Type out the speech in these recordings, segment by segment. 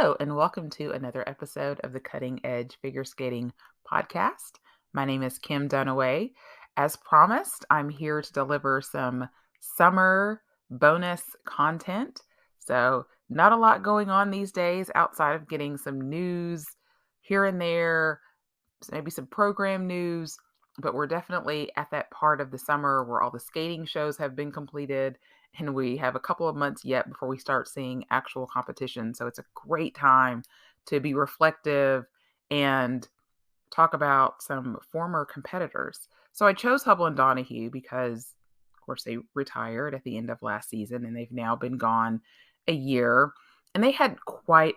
Hello, and welcome to another episode of the Cutting Edge Figure Skating Podcast. My name is Kim Donohue. As promised, I'm here to deliver some summer bonus content. So, not a lot going on these days outside of getting some news here and there, maybe some program news, but we're definitely at that part of the summer where all the skating shows have been completed and we have a couple of months yet before we start seeing actual competition. So it's a great time to be reflective and talk about some former competitors. So I chose Hubbell and Donohue because, of course, they retired at the end of last season and they've now been gone a year. And they had quite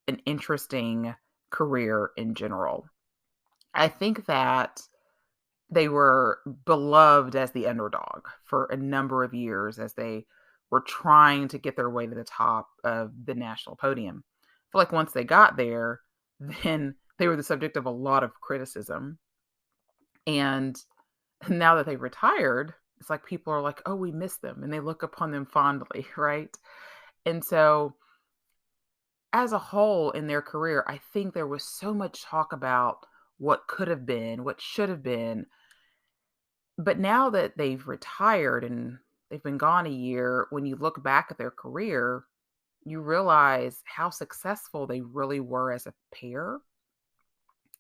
an interesting career in general. I think that they were beloved as the underdog for a number of years as they were trying to get their way to the top of the national podium. I feel like once they got there, then they were the subject of a lot of criticism. And now that they've retired, it's like people are like, oh, we miss them. And they look upon them fondly, right? And so, as a whole in their career, I think there was so much talk about what could have been, what should have been. But now that they've retired and they've been gone a year, when you look back at their career, you realize how successful they really were as a pair.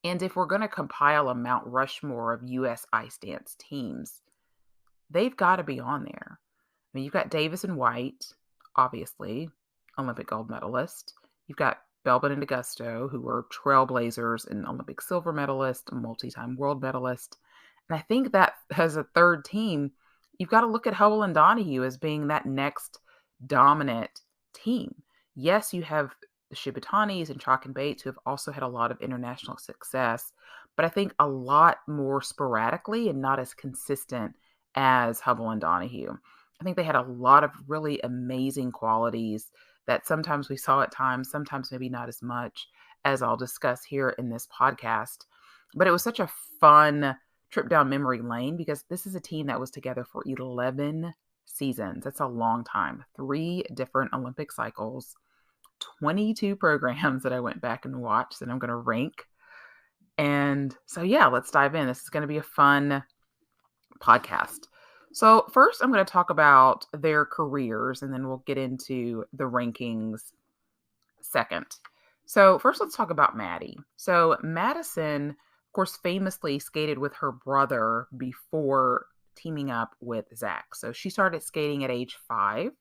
And if we're going to compile a Mount Rushmore of U.S. ice dance teams, they've got to be on there. I mean, you've got Davis and White, obviously, Olympic gold medalist. You've got Belbin and Augusto, who were trailblazers and Olympic silver medalist, multi-time world medalist. And I think that as a third team, you've got to look at Hubbell and Donohue as being that next dominant team. Yes, you have the Shibutanis and Chalk and Bates, who have also had a lot of international success, but I think a lot more sporadically and not as consistent as Hubbell and Donohue. I think they had a lot of really amazing qualities that sometimes we saw at times, sometimes maybe not as much, as I'll discuss here in this podcast. But it was such a fun trip down memory lane because this is a team that was together for 11 seasons. That's a long time. 3 different Olympic cycles, 22 programs that I went back and watched that I'm going to rank. And so, yeah, let's dive in. This is going to be a fun podcast. So first, I'm going to talk about their careers, and then we'll get into the rankings second. So first, let's talk about Maddie. So Madison, of course, famously skated with her brother before teaming up with Zach. So she started skating at age 5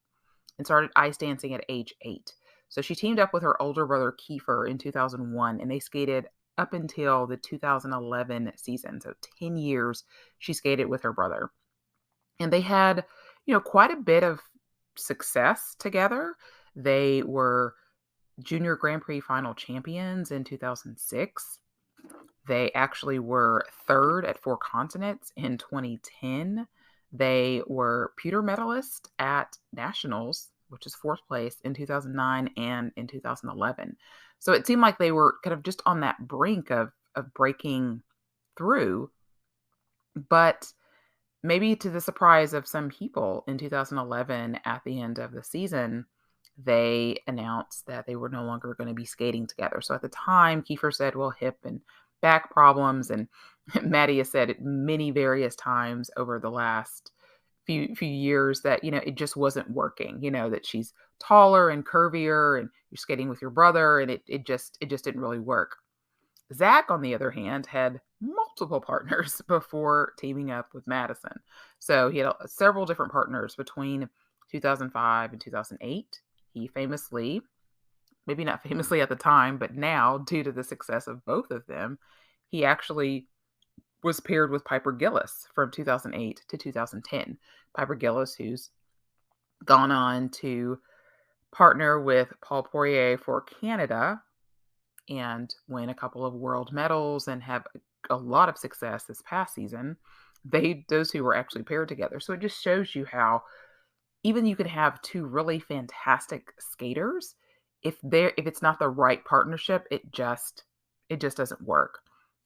and started ice dancing at age 8. So she teamed up with her older brother Kiefer in 2001, and they skated up until the 2011 season. So 10 years she skated with her brother. And they had, quite a bit of success together. They were Junior Grand Prix final champions in 2006. They actually were third at 4 continents in 2010. They were pewter medalists at nationals, which is 4th place in 2009 and in 2011. So it seemed like they were kind of just on that brink of breaking through. But maybe to the surprise of some people, in 2011, at the end of the season, they announced that they were no longer going to be skating together. So at the time, Kiefer said, well, hip and back problems. And Maddie has said it many various times over the last few years that, it just wasn't working, that she's taller and curvier and you're skating with your brother. And it just didn't really work. Zach, on the other hand, had multiple partners before teaming up with Madison. So he had several different partners between 2005 and 2008. He famously, maybe not famously at the time, but now, due to the success of both of them, he actually was paired with Piper Gillis from 2008 to 2010. Piper Gillis, who's gone on to partner with Paul Poirier for Canada and win a couple of world medals and have a lot of success this past season. Those two were actually paired together. So it just shows you how even you can have 2 really fantastic skaters. If it's not the right partnership, it just doesn't work.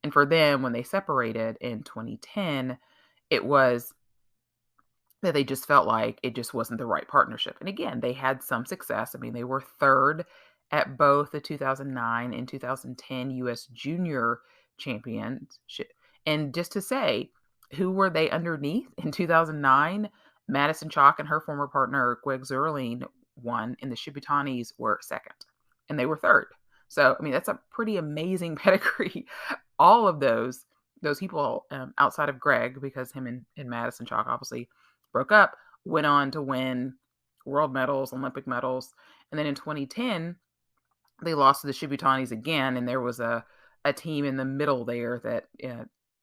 And for them, when they separated in 2010, it was that they just felt like it just wasn't the right partnership. And again, they had some success. I mean, they were third at both the 2009 and 2010 U.S. Junior Championship. And just to say, who were they underneath in 2009? Madison Chalk and her former partner, Greg Zerline, won, and the Shibutanis were second, and they were third. So, I mean, that's a pretty amazing pedigree. All of those people outside of Greg, because him and Madison Chalk obviously broke up, went on to win world medals, Olympic medals. And then in 2010, they lost to the Shibutanis again, and there was a team in the middle there that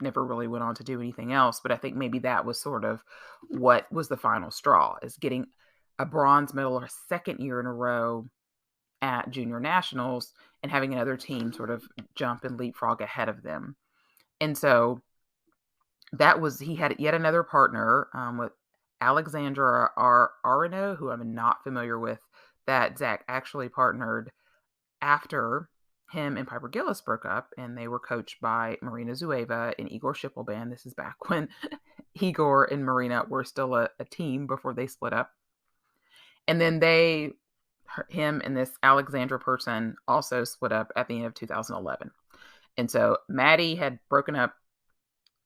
never really went on to do anything else. But I think maybe that was sort of what was the final straw, is getting a bronze medal a second year in a row at junior nationals and having another team sort of jump and leapfrog ahead of them. And so he had yet another partner with Alexandra Arano, who I'm not familiar with, that Zach actually partnered after him and Piper Gillis broke up, and they were coached by Marina Zueva and Igor Shippelband. This is back when Igor and Marina were still a team before they split up. And then him and this Alexandra person also split up at the end of 2011. And so Maddie had broken up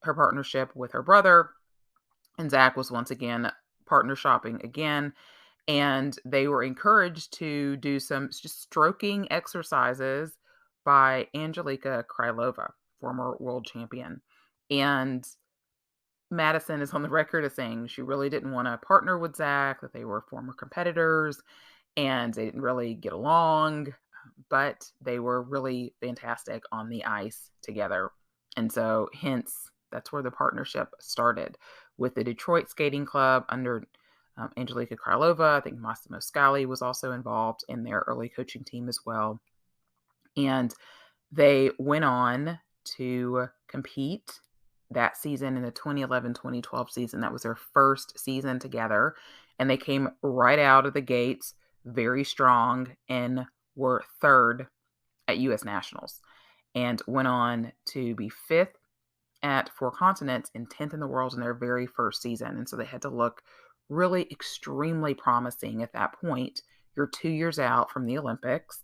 her partnership with her brother, and Zach was once again partner shopping again. And they were encouraged to do some just stroking exercises by Angelika Krylova, former world champion. And Madison is on the record as saying she really didn't want to partner with Zach, that they were former competitors and they didn't really get along, but they were really fantastic on the ice together. And so hence, that's where the partnership started with the Detroit Skating Club under Angelika Krylova. I think Massimo Scali was also involved in their early coaching team as well. And they went on to compete that season in the 2011-2012 season. That was their first season together. And they came right out of the gates very strong and were third at U.S. Nationals and went on to be fifth at Four Continents and 10th in the world in their very first season. And so they had to look really extremely promising at that point. You're 2 years out from the Olympics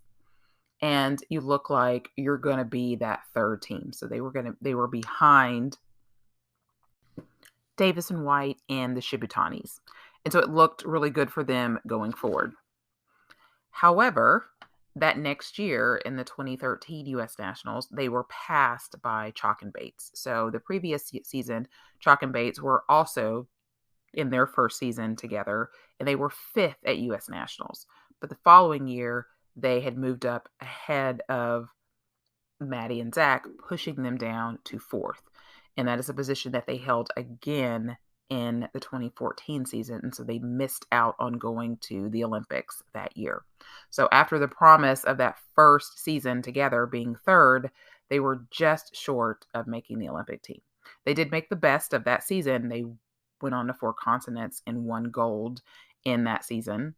and you look like you're going to be that third team. So they were behind Davis and White and the Shibutanis. And so it looked really good for them going forward. However, that next year in the 2013 U.S. Nationals, they were passed by Chalk and Bates. So the previous season, Chalk and Bates were also in their first season together, and they were fifth at U.S. Nationals. But the following year, they had moved up ahead of Maddie and Zach, pushing them down to fourth. And that is a position that they held again in the 2014 season. And so they missed out on going to the Olympics that year. So after the promise of that first season together being third, they were just short of making the Olympic team. They did make the best of that season. They went on to Four Continents and won gold in that season.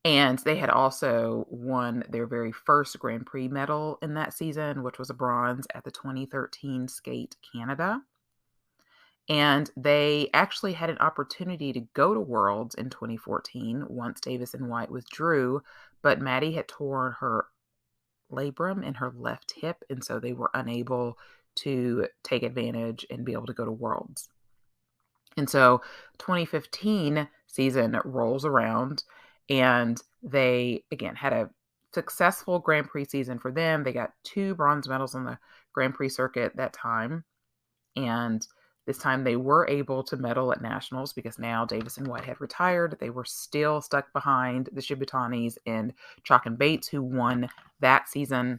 And they had also won their very first Grand Prix medal in that season, which was a bronze at the 2013 Skate Canada. And they actually had an opportunity to go to Worlds in 2014 once Davis and White withdrew, but Maddie had torn her labrum in her left hip, and so they were unable to take advantage and be able to go to Worlds. And so 2015 season rolls around, and they, again, had a successful Grand Prix season for them. They got 2 bronze medals on the Grand Prix circuit that time, and this time they were able to medal at nationals because now Davis and White had retired. They were still stuck behind the Shibutanis and Chalk and Bates, who won that season,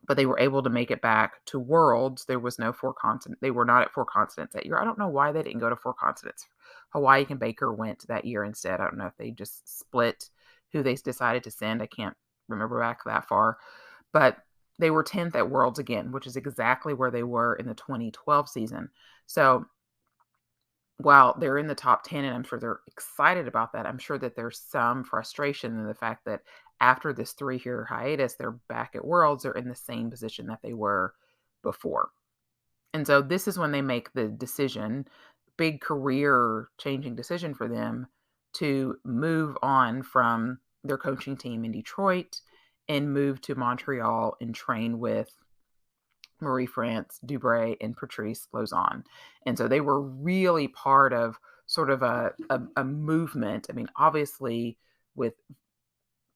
but they were able to make it back to Worlds. There was no Four Continents. They were not at Four Continents that year. I don't know why they didn't go to Four Continents. Hawaii and Baker went that year instead. I don't know if they just split who they decided to send. I can't remember back that far, but they were 10th at Worlds again, which is exactly where they were in the 2012 season. So while they're in the top 10, and I'm sure they're excited about that, I'm sure that there's some frustration in the fact that after this 3-year hiatus, they're back at Worlds. They're in the same position that they were before. And so this is when they make the decision, big career changing decision for them, to move on from their coaching team in Detroit and moved to Montreal and trained with Marie-France Dubreuil and Patrice Lauzon. And so they were really part of sort of a movement. I mean, obviously with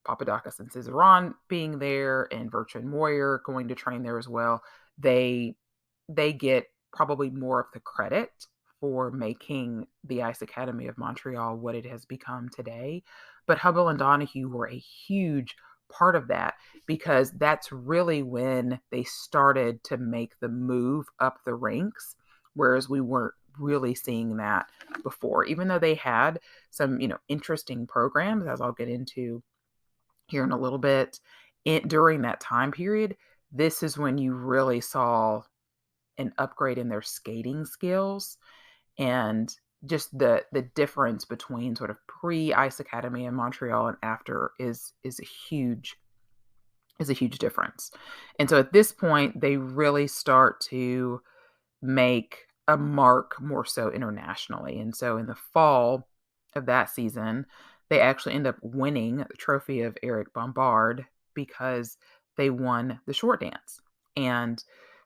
Papadakis and Cizeron being there and Bertrand Moyer going to train there as well, they get probably more of the credit for making the Ice Academy of Montreal what it has become today. But Hubbell and Donohue were a huge part of that, because that's really when they started to make the move up the ranks, whereas we weren't really seeing that before, even though they had some, interesting programs, as I'll get into here in a little bit. During that time period, this is when you really saw an upgrade in their skating skills, and just the difference between sort of pre-Ice Academy in Montreal and after is a huge difference. And so at this point, they really start to make a mark more so internationally. And so in the fall of that season, they actually end up winning the trophy of Eric Bombard because they won the short dance. And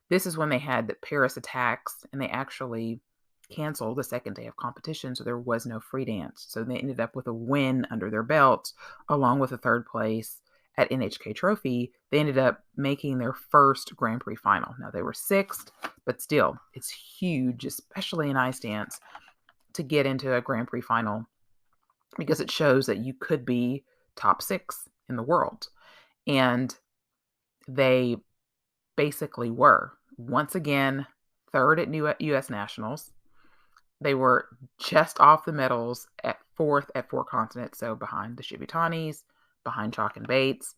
this is when they had the Paris attacks, and they actually canceled the second day of competition, so there was no free dance. So they ended up with a win under their belt, along with a third place at NHK Trophy. They ended up making their first Grand Prix final. Now, they were sixth, but still, it's huge, especially in ice dance, to get into a Grand Prix final, because it shows that you could be top six in the world. And they basically were. Once again, third at U.S. Nationals. They were just off the medals at fourth at Four Continents, so behind the Shibutanis, behind Chalk and Bates,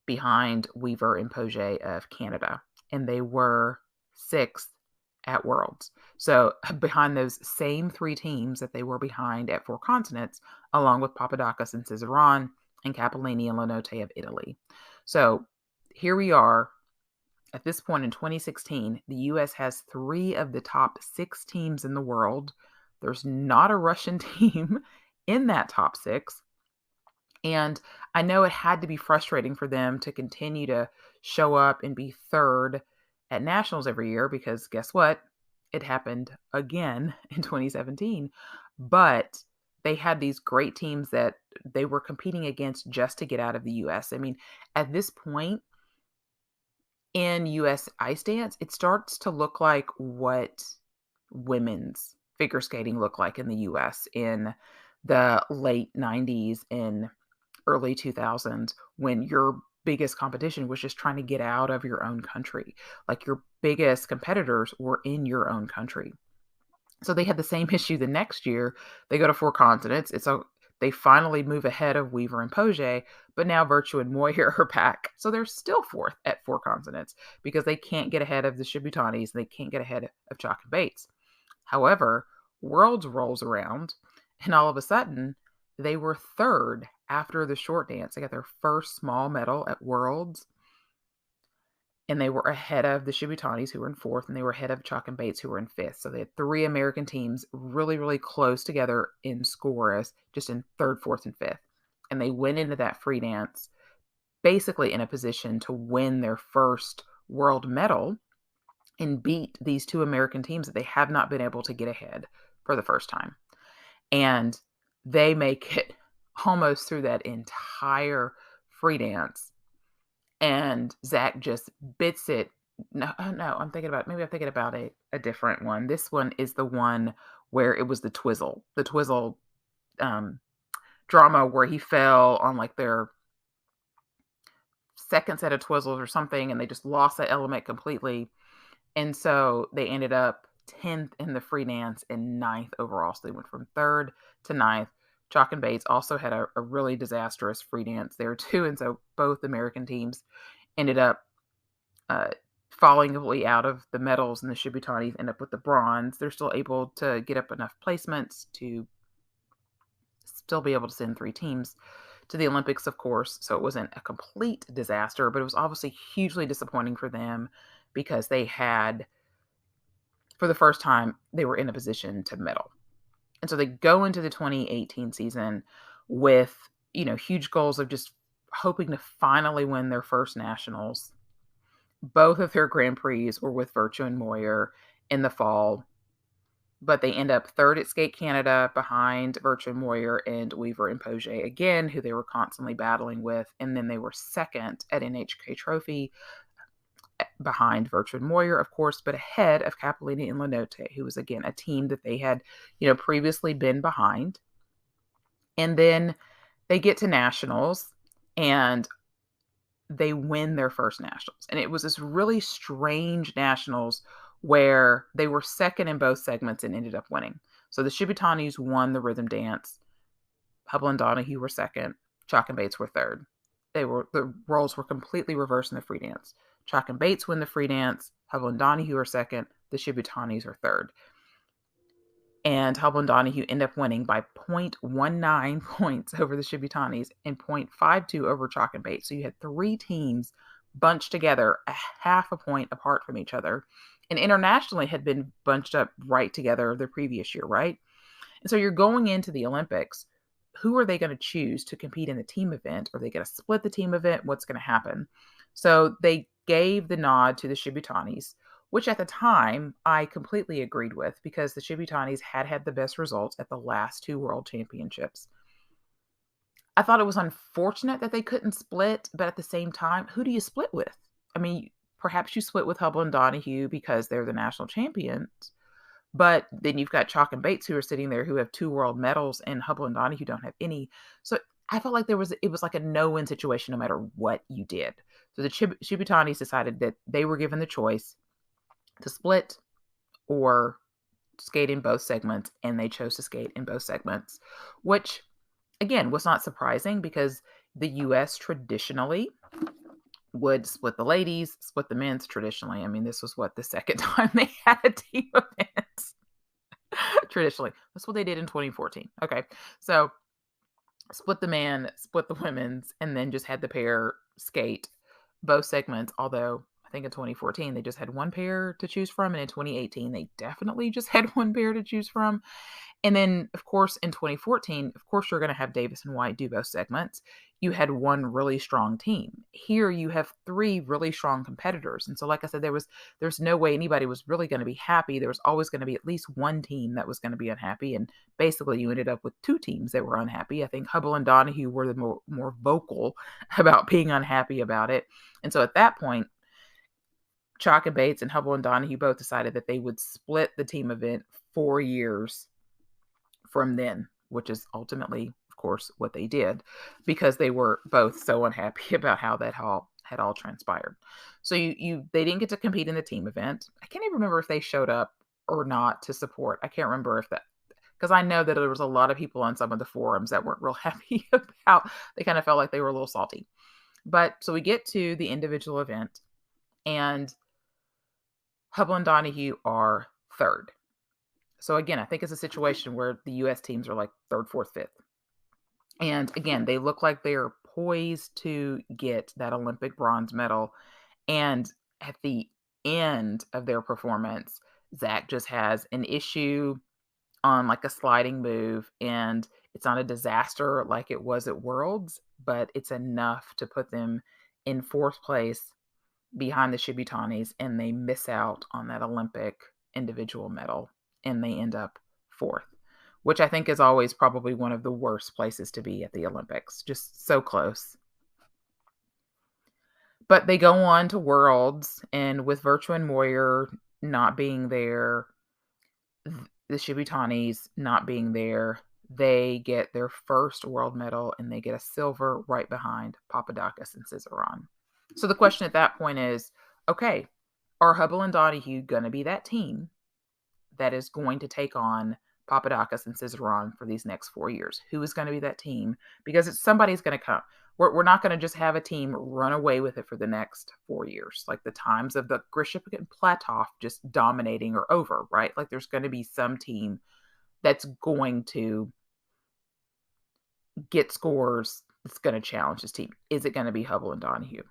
behind Weaver and Poget of Canada. And they were sixth at Worlds. So behind those same three teams that they were behind at Four Continents, along with Papadakis and Cizeron and Capellini and Lenote of Italy. So here we are. At this point in 2016, the U.S. has three of the top six teams in the world. There's not a Russian team in that top six. And I know it had to be frustrating for them to continue to show up and be third at nationals every year, because guess what? It happened again in 2017. But they had these great teams that they were competing against just to get out of the U.S. I mean, at this point, in U.S. ice dance, it starts to look like what women's figure skating looked like in the U.S. in the late 90s and early 2000s, when your biggest competition was just trying to get out of your own country. Like, your biggest competitors were in your own country. So they had the same issue the next year. They go to Four Continents. They finally move ahead of Weaver and Poget, but now Virtue and Moyer are back. So they're still fourth at Four Continents because they can't get ahead of the Shibutanis. They can't get ahead of Chalk and Bates. However, Worlds rolls around, and all of a sudden, they were third after the short dance. They got their first small medal at Worlds, and they were ahead of the Shibutanis, who were in fourth, and they were ahead of Chalk and Bates, who were in fifth. So they had three American teams really, really close together in scores, just in third, fourth, and fifth. And they went into that free dance basically in a position to win their first world medal and beat these two American teams that they have not been able to get ahead for the first time. And they make it almost through that entire free dance. And Zach just bits it. No, I'm thinking about a different one. This one is the one where it was the Twizzle drama, where he fell on like their second set of Twizzles or something, and they just lost that element completely. And so they ended up 10th in the free dance and 9th overall. So they went from 3rd to 9th. Chalk and Bates also had a really disastrous free dance there too. And so both American teams ended up falling away out of the medals, and the Shibutanis end up with the bronze. They're still able to get up enough placements to still be able to send 3 teams to the Olympics, of course. So it wasn't a complete disaster, but it was obviously hugely disappointing for them, because they had, for the first time, they were in a position to medal. And so they go into the 2018 season with huge goals of just hoping to finally win their first nationals. Both of their Grand Prix were with Virtue and Moyer in the fall, but they end up third at Skate Canada behind Virtue and Moyer and Weaver and Poget again, who they were constantly battling with. And then they were second at NHK Trophy behind Virtue and Moyer, of course, but ahead of Capolini and Lenote, who was, again, a team that they had, previously been behind. And then they get to nationals and they win their first nationals. And it was this really strange nationals where they were second in both segments and ended up winning. So the Shibutanis won the rhythm dance. Hubbell and Donohue were second. Chalk and Bates were third. The roles were completely reversed in the free dance. Chalk and Bates win the free dance. Hubbell and Donohue are second. The Shibutanis are third. And Hubbell and Donohue end up winning by 0.19 points over the Shibutanis and 0.52 over Chalk and Bates. So you had three teams bunched together a half a point apart from each other, and internationally had been bunched up right together the previous year, right? And so you're going into the Olympics. Who are they going to choose to compete in the team event? Are they going to split the team event? What's going to happen? So they gave the nod to the Shibutanis, which at the time I completely agreed with, because the Shibutanis had the best results at the last two World Championships. I thought it was unfortunate that they couldn't split, but at the same time, who do you split with? I mean, perhaps you split with Hubbell and Donohue because they're the national champions, but then you've got Chalk and Bates who are sitting there who have two world medals, and Hubbell and Donohue don't have any. So I felt like it was like a no-win situation no matter what you did. So the Shibutanis decided that they were given the choice to split or skate in both segments, and they chose to skate in both segments, which, again, was not surprising because the U.S. traditionally would split the ladies, split the men's traditionally. I mean, this was the second time they had a team event traditionally. That's what they did in 2014. Okay, so split the men, split the women's, and then just had the pair skate both segments, although I think in 2014 they just had one pair to choose from, and in 2018 they definitely just had one pair to choose from. And then, of course, in 2014, of course, you're going to have Davis and White do both segments. You had one really strong team. Here you have three really strong competitors. And so, like I said, there's no way anybody was really going to be happy. There was always going to be at least one team that was going to be unhappy. And basically you ended up with two teams that were unhappy. I think Hubbell and Donohue were the more vocal about being unhappy about it. And so at that point, Chalk and Bates and Hubbell and Donohue both decided that they would split the team event 4 years from then, which is ultimately, of course, what they did, because they were both so unhappy about how that had all transpired. So they didn't get to compete in the team event. I can't even remember if they showed up or not to support. I can't remember if that, because I know that there was a lot of people on some of the forums that weren't real happy about. They kind of felt like they were a little salty. But so we get to the individual event, and Hubbell and Donohue are third. So again, I think it's a situation where the U.S. teams are like third, fourth, fifth. And again, they look like they are poised to get that Olympic bronze medal. And at the end of their performance, Zach just has an issue on like a sliding move, and it's not a disaster like it was at Worlds, but it's enough to put them in fourth place behind the Shibutanis, and they miss out on that Olympic individual medal, and they end up fourth, which I think is always probably one of the worst places to be at the Olympics. Just so close. But they go on to Worlds, and with Virtue and Moyer not being there, the Shibutanis not being there, they get their first world medal, and they get a silver right behind Papadakis and Cizeron. So the question at that point is, okay, are Hubbell and Donohue going to be that team that is going to take on Papadakis and Cizeron for these next 4 years? Who is going to be that team? Because somebody's going to come. We're not going to just have a team run away with it for the next 4 years. Like the times of the Grishik and Platov just dominating are over, right? Like there's going to be some team that's going to get scores that's going to challenge this team. Is it going to be Hubbell and Donohue?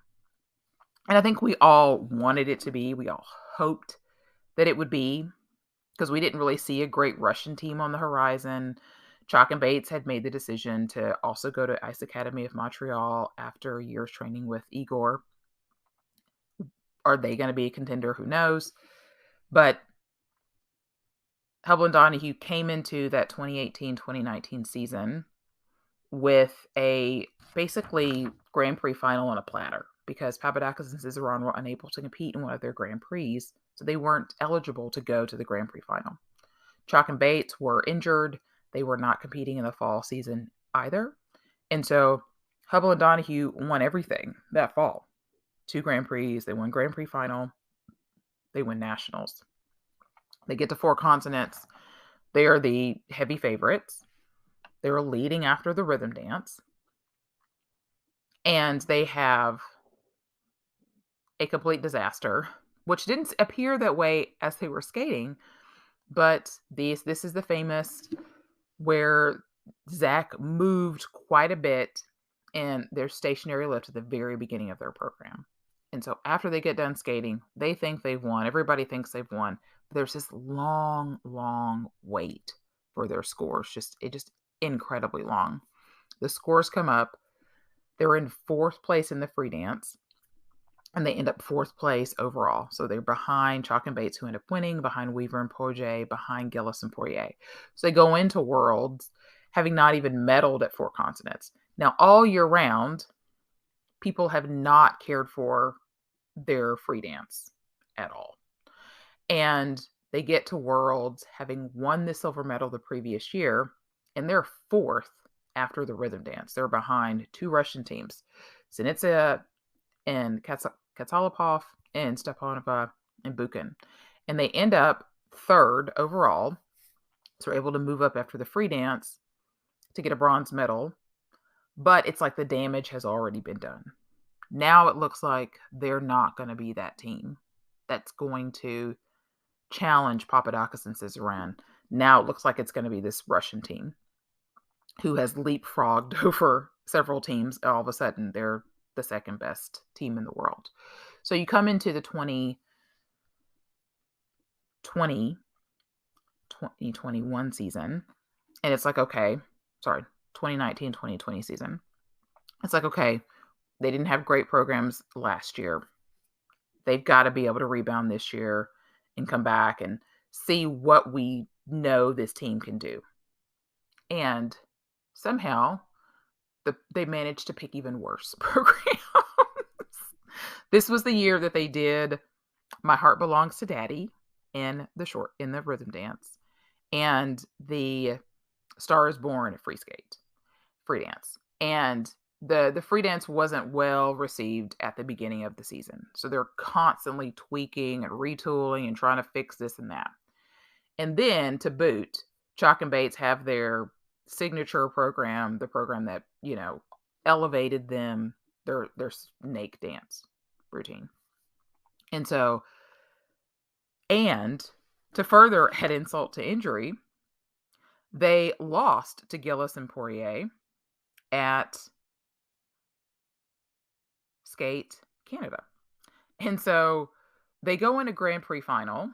And I think we all wanted it to be. We all hoped that it would be, because we didn't really see a great Russian team on the horizon. Chalk and Bates had made the decision to also go to Ice Academy of Montreal after years training with Igor. Are they going to be a contender? Who knows? But Hubbell and Donohue came into that 2018-2019 season with a basically Grand Prix final on a platter because Papadakis and Cizeron were unable to compete in one of their Grand Prix, so they weren't eligible to go to the Grand Prix final. Chalk and Bates were injured. They were not competing in the fall season either. And so Hubbell and Donohue won everything that fall. 2 Grand Prix, they won Grand Prix final, they win nationals. They get to 4 continents. They are the heavy favorites. They were leading after the rhythm dance. And they have a complete disaster, which didn't appear that way as they were skating. But this is the famous where Zach moved quite a bit in their stationary lift at the very beginning of their program. And so after they get done skating, they think they've won. Everybody thinks they've won. But there's this long, long wait for their scores. Just incredibly long. The scores come up. They're in 4th place in the free dance. And they end up 4th place overall. So they're behind Chalk and Bates, who end up winning, behind Weaver and Poirier, behind Gillis and Poirier. So they go into Worlds having not even medaled at 4 continents. Now, all year round, people have not cared for their free dance at all. And they get to Worlds having won the silver medal the previous year, and they're 4th after the rhythm dance. They're behind 2 Russian teams, Sinitsa and Katsalapov and Stepanova and Bukin. And they end up 3rd overall. So they're able to move up after the free dance to get a bronze medal. But it's like the damage has already been done. Now it looks like they're not going to be that team that's going to challenge Papadakis and Cizeron. Now it looks like it's going to be this Russian team who has leapfrogged over several teams. All of a sudden, they're the 2nd best team in the world. So you come into the 2021 season, and it's like, okay, 2019-2020 season. It's like, okay, they didn't have great programs last year. They've got to be able to rebound this year and come back and see what we know this team can do. And somehow they managed to pick even worse programs. This was the year that they did My Heart Belongs to Daddy in the rhythm dance, and the Star is Born free dance. And the free dance wasn't well received at the beginning of the season. So they're constantly tweaking and retooling and trying to fix this and that. And then to boot, Chalk and Bates have their signature program, the program that, elevated them, their snake dance routine. And so, and to further add insult to injury, they lost to Gillis and Poirier at Skate Canada. And so they go into Grand Prix final,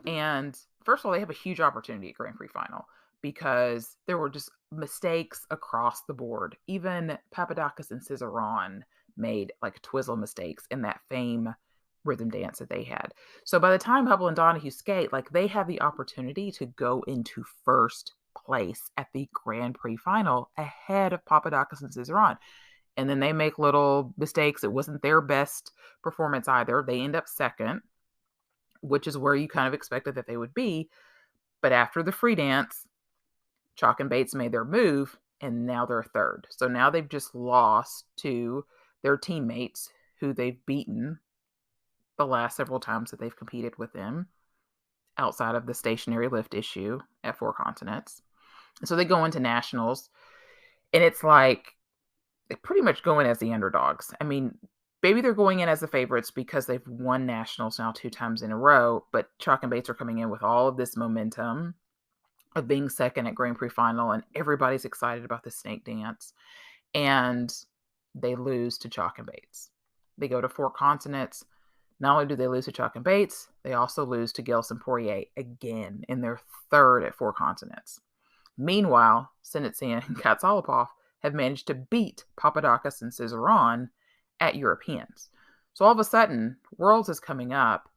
and first of all, they have a huge opportunity at Grand Prix final because there were just mistakes across the board. Even Papadakis and Cizeron made like twizzle mistakes in that fame rhythm dance that they had. So by the time Hubbell and Donohue skate, like they have the opportunity to go into 1st place at the Grand Prix final ahead of Papadakis and Cizeron. And then they make little mistakes. It wasn't their best performance either. They end up 2nd, which is where you kind of expected that they would be. But after the free dance, Chalk and Bates made their move, and now they're 3rd. So now they've just lost to their teammates who they've beaten the last several times that they've competed with them outside of the stationary lift issue at 4 continents. And so they go into nationals, and it's like they pretty much go in as the underdogs. I mean, maybe they're going in as the favorites because they've won nationals now 2 times in a row, but Chalk and Bates are coming in with all of this momentum of being 2nd at Grand Prix final, and everybody's excited about the snake dance, and they lose to Chalk and Bates. They go to 4 continents. Not only do they lose to Chalk and Bates, they also lose to Gillis and Poirier again in their 3rd at 4 continents. Meanwhile, Sinitsyn and Katsalapov have managed to beat Papadakis and Cizeron at Europeans. So all of a sudden, Worlds is coming up,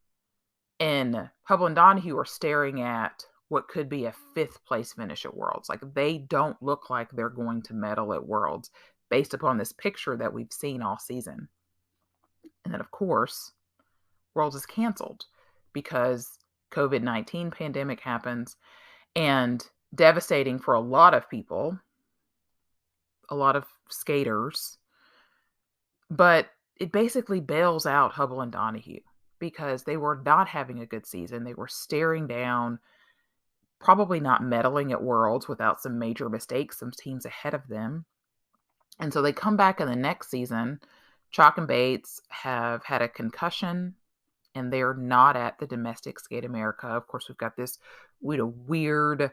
and Hubbell and Donohue are staring at what could be a 5th place finish at Worlds. Like, they don't look like they're going to medal at Worlds based upon this picture that we've seen all season. And then, of course, Worlds is canceled because COVID-19 pandemic happens, and devastating for a lot of people, a lot of skaters, but it basically bails out Hubbell and Donohue because they were not having a good season. They were staring down, probably not medaling at Worlds without some major mistakes, some teams ahead of them. And so they come back in the next season. Chalk and Bates have had a concussion, and they're not at the domestic Skate America. Of course, we've got this weird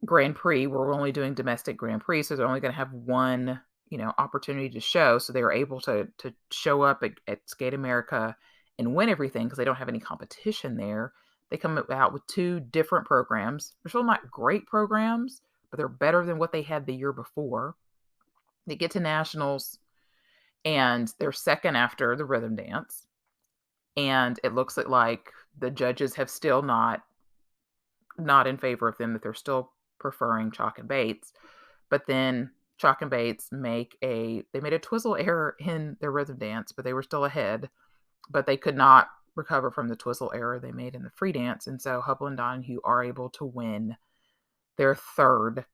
Grand Prix where we're only doing domestic Grand Prix, so they're only going to have one, opportunity to show. So they were able to show up at Skate America and win everything because they don't have any competition there. They come out with 2 different programs. They're still not great programs, but they're better than what they had the year before. They get to nationals, and they're second after the rhythm dance. And it looks like the judges have still not in favor of them, that they're still preferring Chalk and Bates. But then Chalk and Bates made a twizzle error in their rhythm dance, but they were still ahead. But they could not recover from the twizzle error they made in the free dance. And so Hubbell and Donohue are able to win their 3rd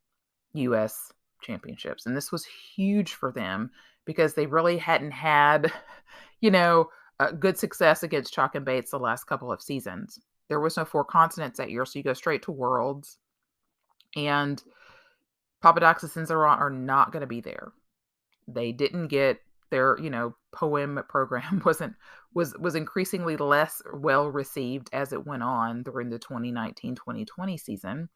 U.S. championships. And this was huge for them because they really hadn't had, good success against Chalk and Bates the last couple of seasons. There was no 4 continents that year, so you go straight to Worlds. And Papadakis and Cizeron are not going to be there. They didn't get their, poem program was increasingly less well received as it went on during the 2019-2020 season.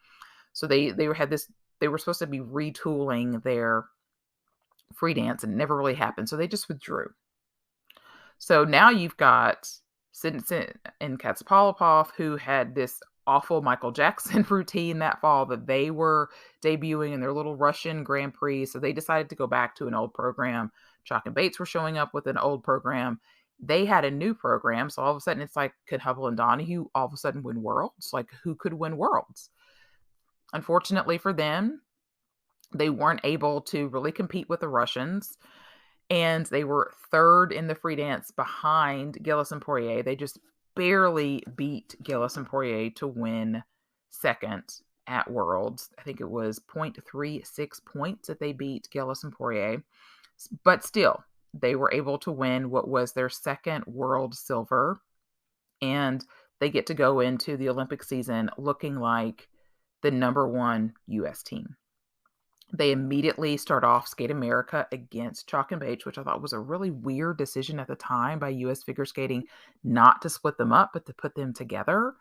So they were supposed to be retooling their free dance, and it never really happened. So they just withdrew. So now you've got Sinitsyn and Katsalapov, who had this awful Michael Jackson routine that fall that they were debuting in their little Russian Grand Prix. So they decided to go back to an old program. Chalk and Bates were showing up with an old program. They had a new program. So all of a sudden it's like, could Hubbell and Donohue all of a sudden win Worlds? Like, who could win Worlds? Unfortunately for them, they weren't able to really compete with the Russians. And they were 3rd in the free dance behind Gillis and Poirier. They just barely beat Gillis and Poirier to win 2nd at Worlds. I think it was 0.36 points that they beat Gillis and Poirier. But still, they were able to win what was their 2nd world silver. And they get to go into the Olympic season looking like the number 1 U.S. team. They immediately start off Skate America against Chalk and Bates, which I thought was a really weird decision at the time by U.S. Figure Skating, not to split them up, but to put them together.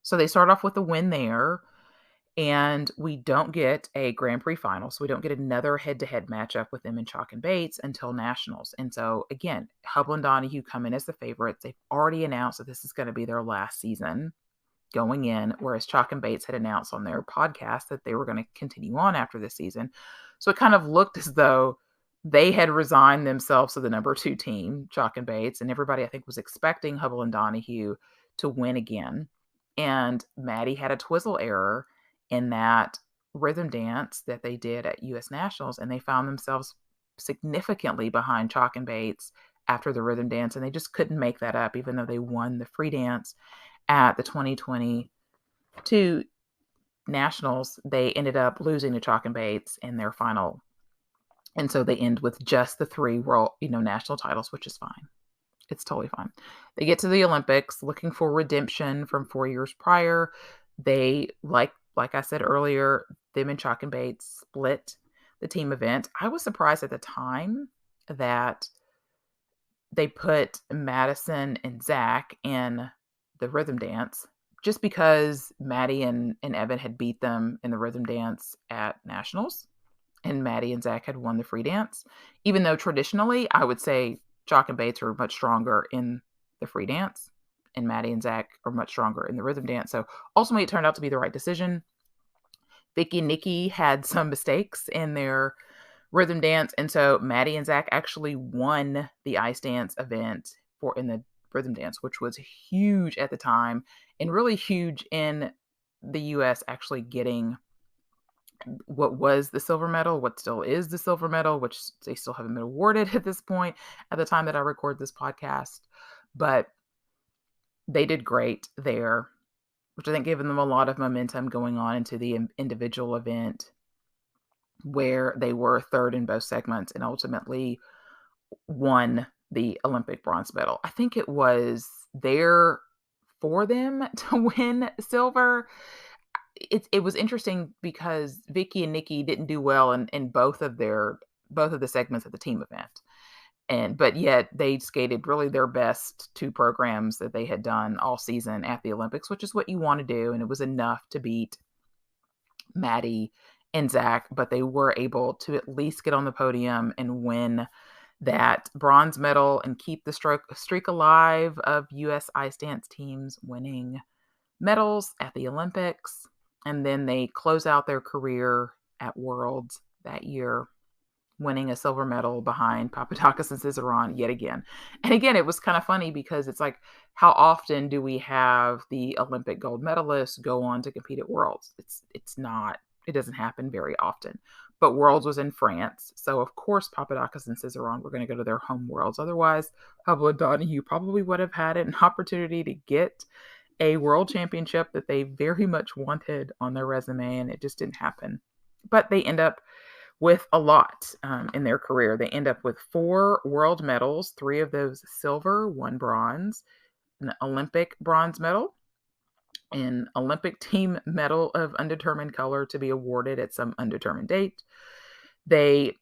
So they start off with a win there, and we don't get a Grand Prix final. So we don't get another head-to-head matchup with them and Chalk and Bates until nationals. And so, again, Hubbell and Donohue come in as the favorites. They've already announced that this is going to be their last season going in, whereas Chalk and Bates had announced on their podcast that they were going to continue on after this season. So it kind of looked as though they had resigned themselves to the number 2 team, Chalk and Bates, and everybody, I think, was expecting Hubbell and Donohue to win again. And Maddie had a twizzle error in that rhythm dance that they did at U.S. Nationals, and they found themselves significantly behind Chalk and Bates after the rhythm dance, and they just couldn't make that up, even though they won the free dance at the 2022 Nationals. They ended up losing to Chalk and Bates in their final. And so they end with just the 3 world, national titles, which is fine. It's totally fine. They get to the Olympics looking for redemption from 4 years prior. They, like I said earlier, them and Chalk and Bates split the team event. I was surprised at the time that they put Madison and Zach in the rhythm dance, just because Maddie and Evan had beat them in the rhythm dance at nationals, and Maddie and Zach had won the free dance. Even though traditionally, I would say Chalk and Bates are much stronger in the free dance, and Maddie and Zach are much stronger in the rhythm dance. So ultimately, it turned out to be the right decision. Vicky and Nikki had some mistakes in their rhythm dance, and so Maddie and Zach actually won the ice dance event in the rhythm dance, which was huge at the time and really huge in the US actually getting what was the silver medal, what still is the silver medal, which they still haven't been awarded at this point at the time that I record this podcast. But they did great there, which I think gave them a lot of momentum going on into the individual event, where they were third in both segments and ultimately won the Olympic bronze medal. I think it was there for them to win silver. It was interesting because Vicky and Nikki didn't do well in both of the segments of the team event. But yet they skated really their best two programs that they had done all season at the Olympics, which is what you want to do. And it was enough to beat Maddie and Zach, but they were able to at least get on the podium and win that bronze medal and keep the streak alive of U.S. ice dance teams winning medals at the Olympics. And then they close out their career at Worlds that year, winning a silver medal behind Papadakis and Cizeron yet again. And again, it was kind of funny because it's like, how often do we have the Olympic gold medalists go on to compete at Worlds? It doesn't happen very often. But Worlds was in France, so of course Papadakis and Cizeron were going to go to their home Worlds. Otherwise, HubbellDonohue probably would have had an opportunity to get a world championship that they very much wanted on their resume, and it just didn't happen. But they end up with a lot in their career. They end up with 4 world medals, 3 of those silver, 1 bronze, an Olympic bronze medal, an Olympic team medal of undetermined color to be awarded at some undetermined date. They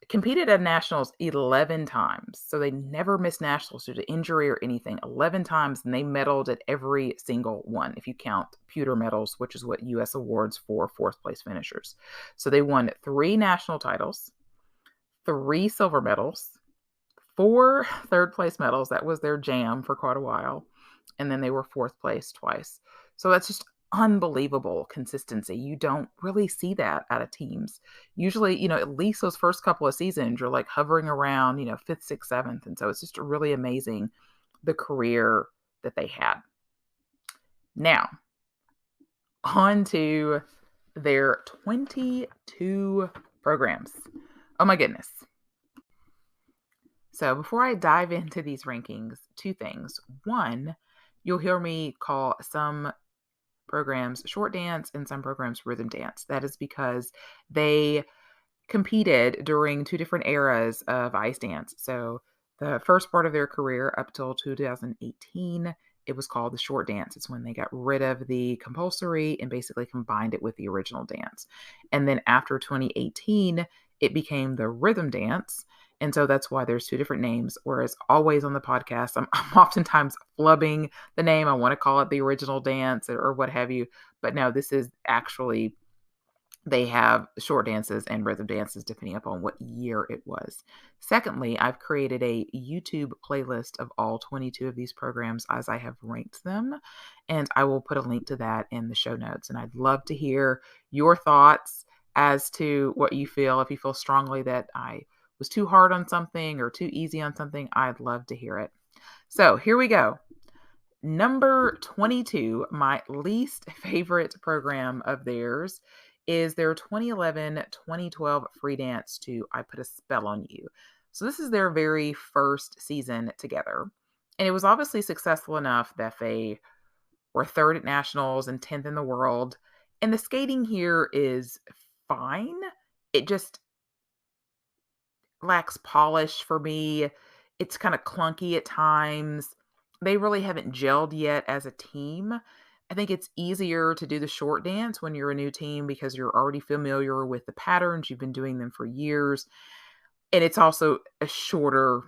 competed at nationals 11 times. So they never missed nationals due to injury or anything. 11 times, and they medaled at every single one, if you count pewter medals, which is what U.S. awards for fourth place finishers. So they won 3 national titles, 3 silver medals, 4 third place medals. That was their jam for quite a while. And then they were 4th place twice. So that's just unbelievable consistency. You don't really see that out of teams. Usually, at least those first couple of seasons, you're like hovering around, 5th, 6th, 7th. And so it's just really amazing the career that they had. Now, on to their 22 programs. Oh my goodness. So before I dive into these rankings, 2 things. One, you'll hear me call some programs short dance and some programs rhythm dance. That is because they competed during 2 different eras of ice dance. So the first part of their career up till 2018, it was called the short dance. It's when they got rid of the compulsory and basically combined it with the original dance. And then after 2018, it became the rhythm dance. And so that's why there's 2 different names. Whereas always on the podcast, I'm oftentimes flubbing the name. I want to call it the original dance or what have you. But no, this is actually, they have short dances and rhythm dances depending upon what year it was. Secondly, I've created a YouTube playlist of all 22 of these programs as I have ranked them. And I will put a link to that in the show notes. And I'd love to hear your thoughts as to what you feel. If you feel strongly that I was too hard on something or too easy on something, I'd love to hear it. So here we go. Number 22, my least favorite program of theirs, is their 2011-2012 free dance to I Put a Spell on You. So this is their very first season together. And it was obviously successful enough that they were 3rd at nationals and 10th in the world. And the skating here is fine. It just lacks polish for me. It's kind of clunky at times. They really haven't gelled yet as a team. I think it's easier to do the short dance when you're a new team because you're already familiar with the patterns. You've been doing them for years. And it's also a shorter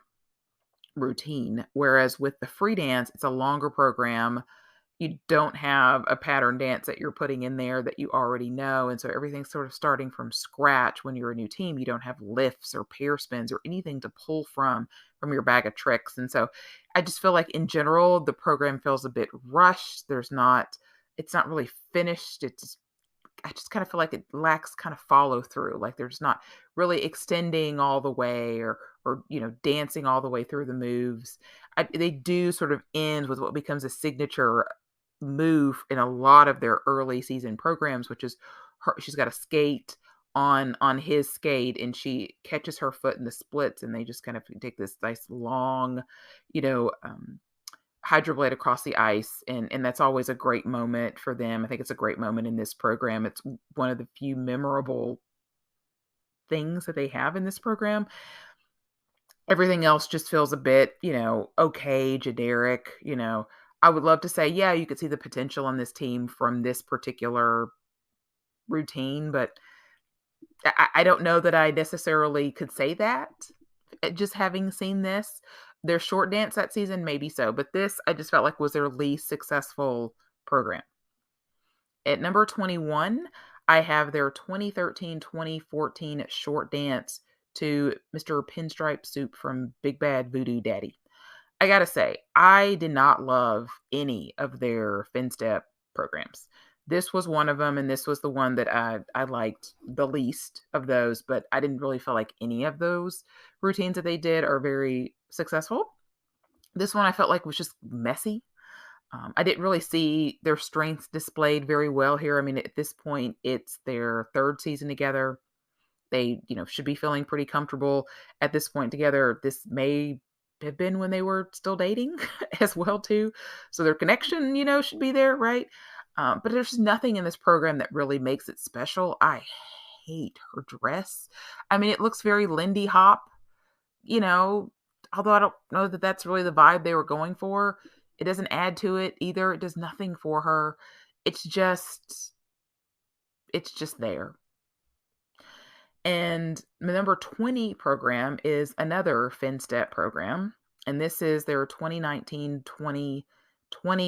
routine. Whereas with the free dance, it's a longer program. You don't have a pattern dance that you're putting in there that you already know. And so everything's sort of starting from scratch when you're a new team. You don't have lifts or pair spins or anything to pull from your bag of tricks. And so I just feel like in general, the program feels a bit rushed. It's not really finished. It's I just kind of feel like it lacks kind of follow through. Like they're just not really extending all the way, or dancing all the way through the moves. They do sort of end with what becomes a signature move in a lot of their early season programs, which is she's got a skate on his skate, and she catches her foot in the splits, and they just kind of take this nice long, you know, hydroblade across the ice, and that's always a great moment for them. I think it's a great moment in this program. It's one of the few memorable things that they have in this program. Everything else just feels a bit, okay, generic. I would love to say, yeah, you could see the potential on this team from this particular routine, but I don't know that I necessarily could say that. Just having seen this, their short dance that season, maybe so, but this I just felt like was their least successful program. At number 21, I have their 2013-2014 short dance to Mr. Pinstripe Soup from Big Bad Voodoo Daddy. I gotta say, I did not love any of their FinStep programs. This was one of them, and this was the one that I liked the least of those, but I didn't really feel like any of those routines that they did are very successful. This one I felt like was just messy. I didn't really see their strengths displayed very well here. I mean, at this point, it's their third season together. They, should be feeling pretty comfortable at this point together. This may have been when they were still dating as well, too. So their connection, should be there, right? But there's nothing in this program that really makes it special. I hate her dress. I mean, it looks very Lindy Hop, although I don't know that that's really the vibe they were going for. It doesn't add to it either. It does nothing for her. It's just there. And the number 20 program is another FinStep program. And this is their 2019-2020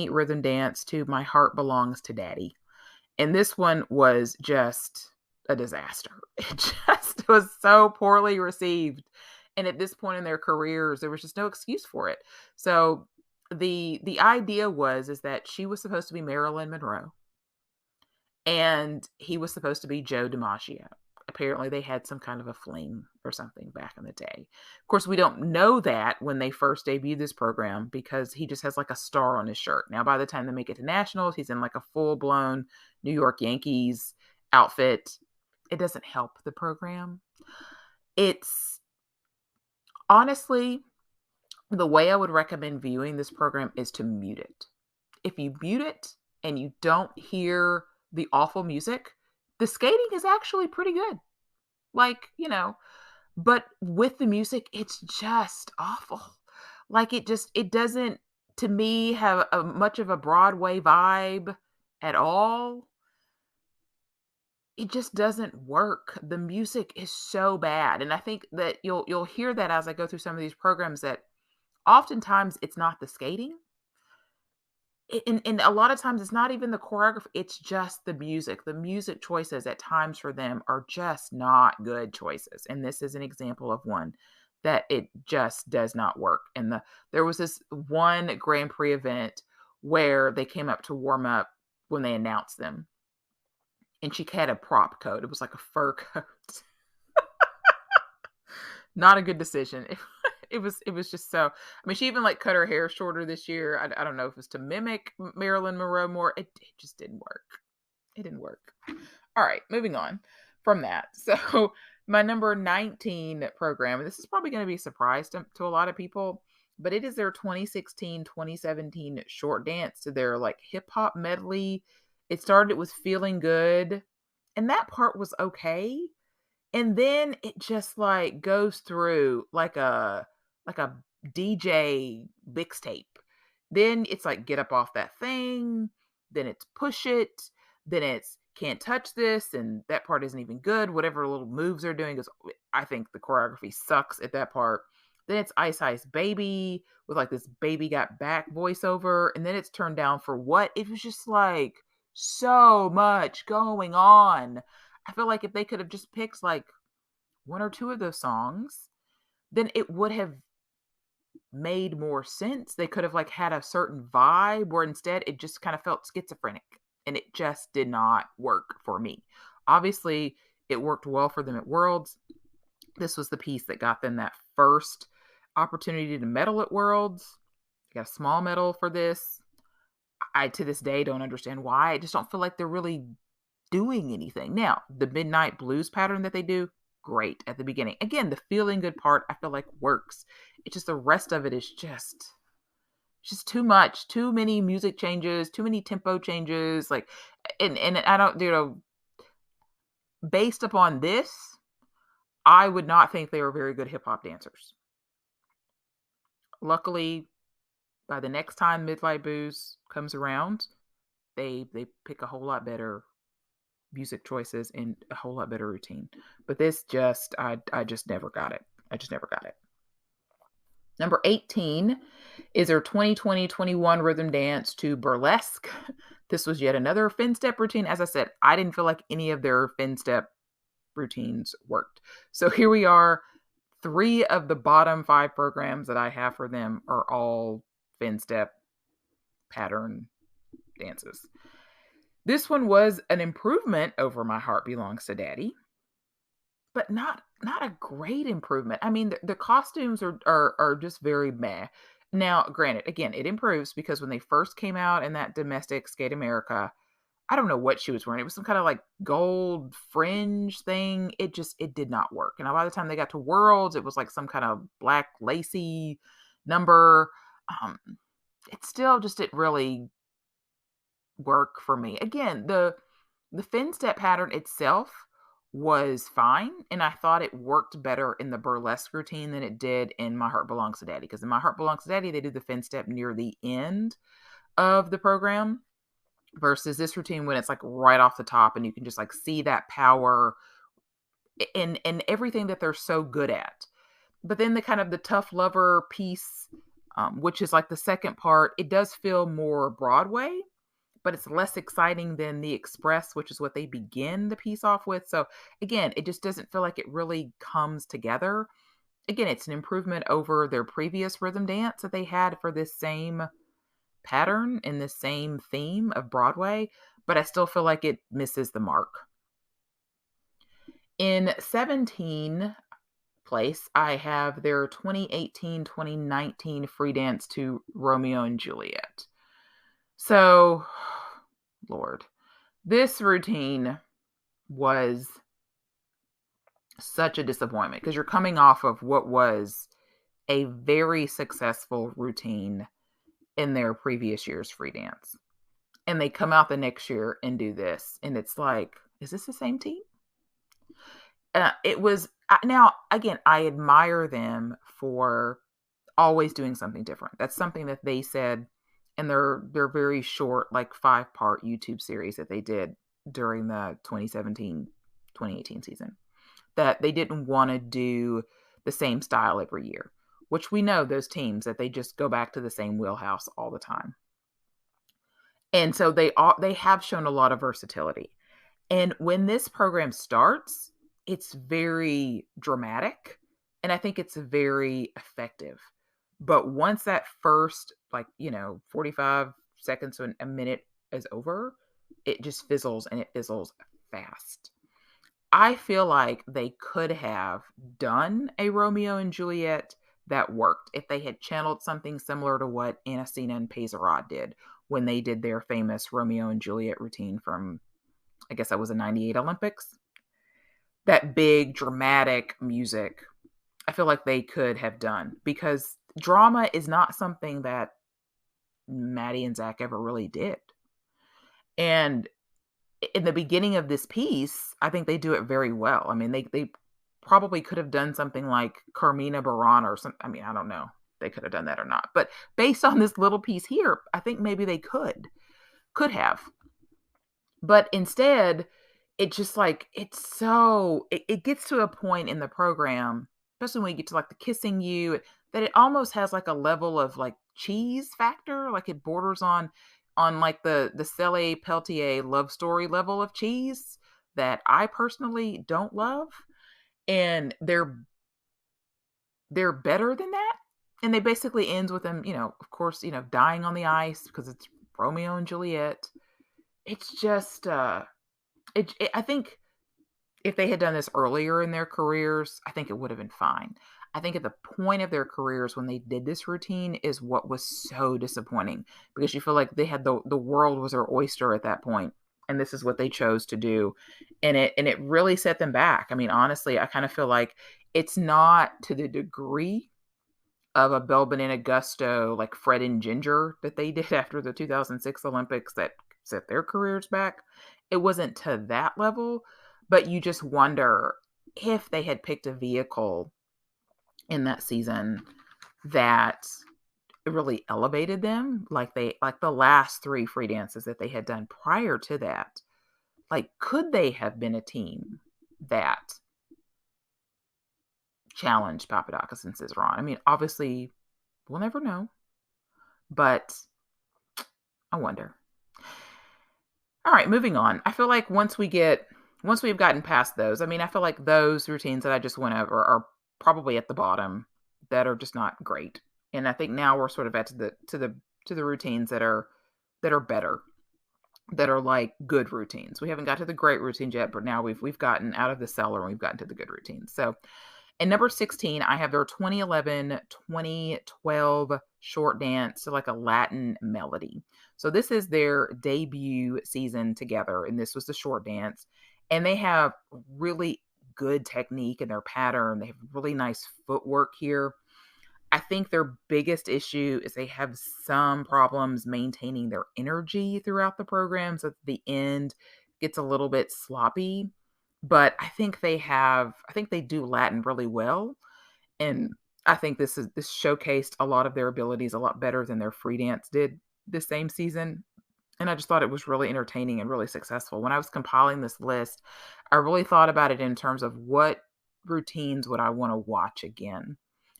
rhythm dance to My Heart Belongs to Daddy. And this one was just a disaster. It just was so poorly received. And at this point in their careers, there was just no excuse for it. So the idea is that she was supposed to be Marilyn Monroe, and he was supposed to be Joe DiMaggio. Apparently they had some kind of a fling or something back in the day. Of course, we don't know that when they first debuted this program, because he just has like a star on his shirt. Now, by the time they make it to nationals, he's in like a full-blown New York Yankees outfit. It doesn't help the program. It's honestly, the way I would recommend viewing this program is to mute it. If you mute it and you don't hear the awful music, the skating is actually pretty good. But with the music, it's just awful. Like it doesn't, to me, have much of a Broadway vibe at all. It just doesn't work. The music is so bad. And I think that you'll hear that as I go through some of these programs, that oftentimes it's not the skating. And a lot of times it's not even the choreography, it's just the music. The music choices at times for them are just not good choices. And this is an example of one that it just does not work. And there was this one Grand Prix event where they came up to warm up when they announced them. And she had a prop coat. It was like a fur coat. Not a good decision. It was just so, I mean, she even like cut her hair shorter this year. I don't know if it was to mimic Marilyn Monroe more. It just didn't work. It didn't work. All right, moving on from that. So my number 19 program, and this is probably going to be a surprise to a lot of people, but it is their 2016-2017 short dance to their like hip hop medley. It started with Feeling Good, and that part was okay. And then it just like goes through like a DJ mixtape. Then it's like Get Up Off That Thing. Then it's Push It. Then it's Can't Touch This. And that part isn't even good. Whatever little moves they're doing is, I think the choreography sucks at that part. Then it's Ice Ice Baby with like this Baby Got Back voiceover. And then it's Turned Down for What? It was just like so much going on. I feel like if they could have just picked like one or two of those songs, then it would have made more sense. They could have like had a certain vibe, where instead it just kind of felt schizophrenic. and it just did not work for me. Obviously, it worked well for them at Worlds. This was the piece that got them that first opportunity to medal at Worlds. They got a small medal for this. I, to this day, don't understand why. I just don't feel like they're really doing anything. Now, the Midnight Blues pattern that they do, great at the beginning. Again, the feeling good part, I feel like works. It's just the rest of it is just too much, too many music changes, too many tempo changes. Like, and I don't, based upon this, I would not think they were very good hip hop dancers. Luckily, by the next time Midnight Blues comes around, they pick a whole lot better music choices and a whole lot better routine. But this just, I just never got it. I just never got it. Number 18 is their 2020-21 rhythm dance to Burlesque. This was yet another fin step routine. As I said, I didn't feel like any of their fin step routines worked. So here we are. 3 of the bottom 5 programs that I have for them are all fin step pattern dances. This one was an improvement over My Heart Belongs to Daddy, but not a great improvement. I mean, the costumes are just very meh. Now, granted, again, it improves because when they first came out in that domestic Skate America, I don't know what she was wearing. It was some kind of like gold fringe thing. It did not work. And by the time they got to Worlds, it was like some kind of black lacy number. It still just didn't really work for me. Again, the fin step pattern itself was fine, and I thought it worked better in the burlesque routine than it did in My Heart Belongs to Daddy. Because in My Heart Belongs to Daddy, they do the fin step near the end of the program, versus this routine when it's like right off the top, and you can just like see that power and everything that they're so good at. But then the kind of the tough lover piece, which is like the second part, it does feel more Broadway, but it's less exciting than the Express, which is what they begin the piece off with. So again, it just doesn't feel like it really comes together. Again, it's an improvement over their previous rhythm dance that they had for this same pattern and this same theme of Broadway, but I still feel like it misses the mark. In 17 place, I have their 2018-2019 free dance to Romeo and Juliet. So, Lord, this routine was such a disappointment because you're coming off of what was a very successful routine in their previous year's free dance. And they come out the next year and do this. And it's like, is this the same team? It was, now, again, I admire them for always doing something different. That's something that they said in their very short, like 5-part YouTube series that they did during the 2017-2018 season, that they didn't want to do the same style every year, which we know those teams that they just go back to the same wheelhouse all the time. And so they have shown a lot of versatility. And when this program starts, it's very dramatic, and I think it's very effective. But once that first, 45 seconds to a minute is over, it just fizzles, and it fizzles fast. I feel like they could have done a Romeo and Juliet that worked if they had channeled something similar to what Anasina and Pezerod did when they did their famous Romeo and Juliet routine from, I guess that was the 98 Olympics. That big dramatic music, I feel like they could have done, because drama is not something that Maddie and Zach ever really did. And in the beginning of this piece, I think they do it very well. I mean, they probably could have done something like Carmina Burana or something. I mean, I don't know. They could have done that or not. But based on this little piece here, I think maybe they could have. But instead, it just like, it gets to a point in the program, especially when you get to like the Kissing You, that it almost has like a level of like cheese factor. Like it borders on like the Cele Peltier love story level of cheese that I personally don't love. And they're better than that. And they basically ends with them, of course, dying on the ice because it's Romeo and Juliet. it's just, I think if they had done this earlier in their careers, I think it would have been fine. I think at the point of their careers when they did this routine is what was so disappointing because you feel like they had the world was their oyster at that point, and this is what they chose to do, and it really set them back. I mean, honestly, I kind of feel like it's not to the degree of a Bell Banana Gusto like Fred and Ginger that they did after the 2006 Olympics that set their careers back. It wasn't to that level, but you just wonder if they had picked a vehicle in that season that really elevated them, like the last three free dances that they had done prior to that. Like, could they have been a team that challenged Papadakis and Cizeron? I mean, obviously, we'll never know, but I wonder. All right, moving on. I feel like once we've gotten past those, I mean, I feel like those routines that I just went over are probably at the bottom that are just not great. And I think now we're sort of at to the routines that are better, that are like good routines. We haven't got to the great routines yet, but now we've gotten out of the cellar and we've gotten to the good routines. So and number 16, I have their 2011, 2012 short dance to like a Latin melody. So this is their debut season together, and this was the short dance. And they have really good technique in their pattern. They have really nice footwork here. I think their biggest issue is they have some problems maintaining their energy throughout the program. So at the end gets a little bit sloppy. But I think they do Latin really well. And I think this showcased a lot of their abilities a lot better than their free dance did this same season. And I just thought it was really entertaining and really successful. When I was compiling this list, I really thought about it in terms of what routines would I want to watch again.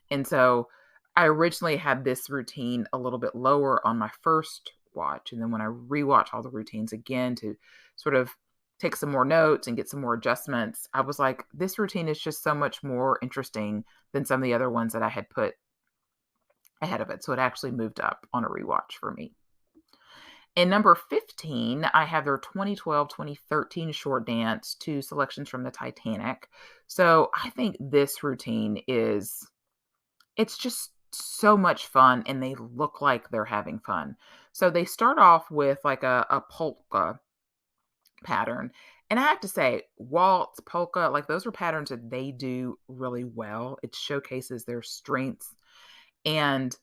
And so I originally had this routine a little bit lower on my first watch. And then when I rewatch all the routines again to sort of take some more notes and get some more adjustments, I was like, this routine is just so much more interesting than some of the other ones that I had put ahead of it. So it actually moved up on a rewatch for me. And number 15, I have their 2012, 2013 short dance to selections from the Titanic. So I think this routine it's just so much fun and they look like they're having fun. So they start off with like a polka pattern. And I have to say, waltz, polka, like those are patterns that they do really well. It showcases their strengths. And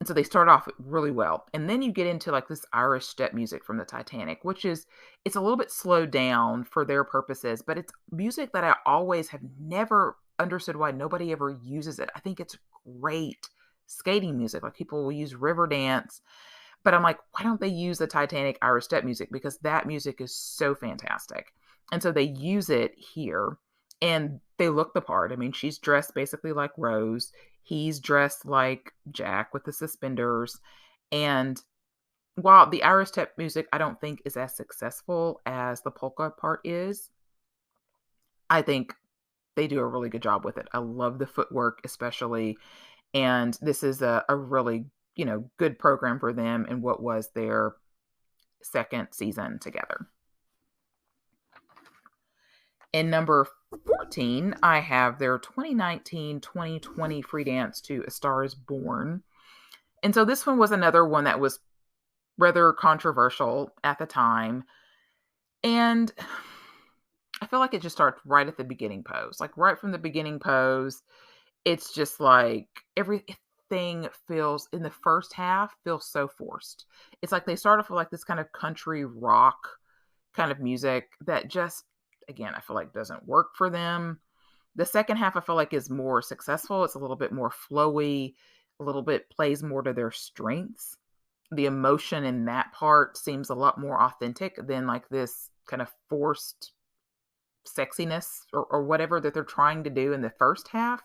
and so they start off really well. And then you get into like this Irish step music from the Titanic, which is it's a little bit slowed down for their purposes, but it's music that I always have never understood why nobody ever uses it. I think it's great skating music. Like people will use river dance, but I'm like, why don't they use the Titanic Irish step music? Because that music is so fantastic. And so they use it here and they look the part. I mean, she's dressed basically like Rose. He's dressed like Jack with the suspenders. And while the Irish step music I don't think is as successful as the polka part is, I think they do a really good job with it. I love the footwork, especially. And this is a really, good program for them in what was their second season together. In number 14, I have their 2019, 2020 free dance to A Star is Born. And so this one was another one that was rather controversial at the time. And I feel like it just starts right at the beginning pose. Like right from the beginning pose, it's just like everything feels in the first half feels so forced. It's like they start off with like this kind of country rock kind of music that just again, I feel like doesn't work for them. The second half I feel like is more successful. It's a little bit more flowy, a little bit plays more to their strengths. The emotion in that part seems a lot more authentic than like this kind of forced sexiness or whatever that they're trying to do in the first half.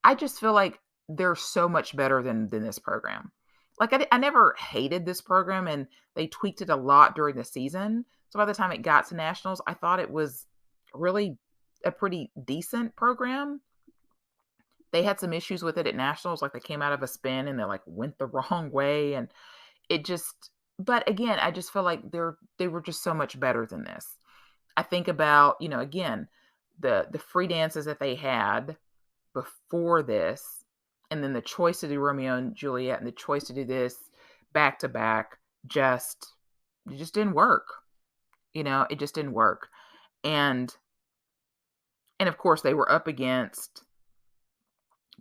I just feel like they're so much better than this program. Like I never hated this program and they tweaked it a lot during the season. So by the time it got to nationals, I thought it was really a pretty decent program. They had some issues with it at nationals, like they came out of a spin and they like went the wrong way. And it just, But again, I just feel like they were just so much better than this. I think about, again, the free dances that they had before this, and then the choice to do Romeo and Juliet and the choice to do this back to back just it just didn't work. It just didn't work. And of course they were up against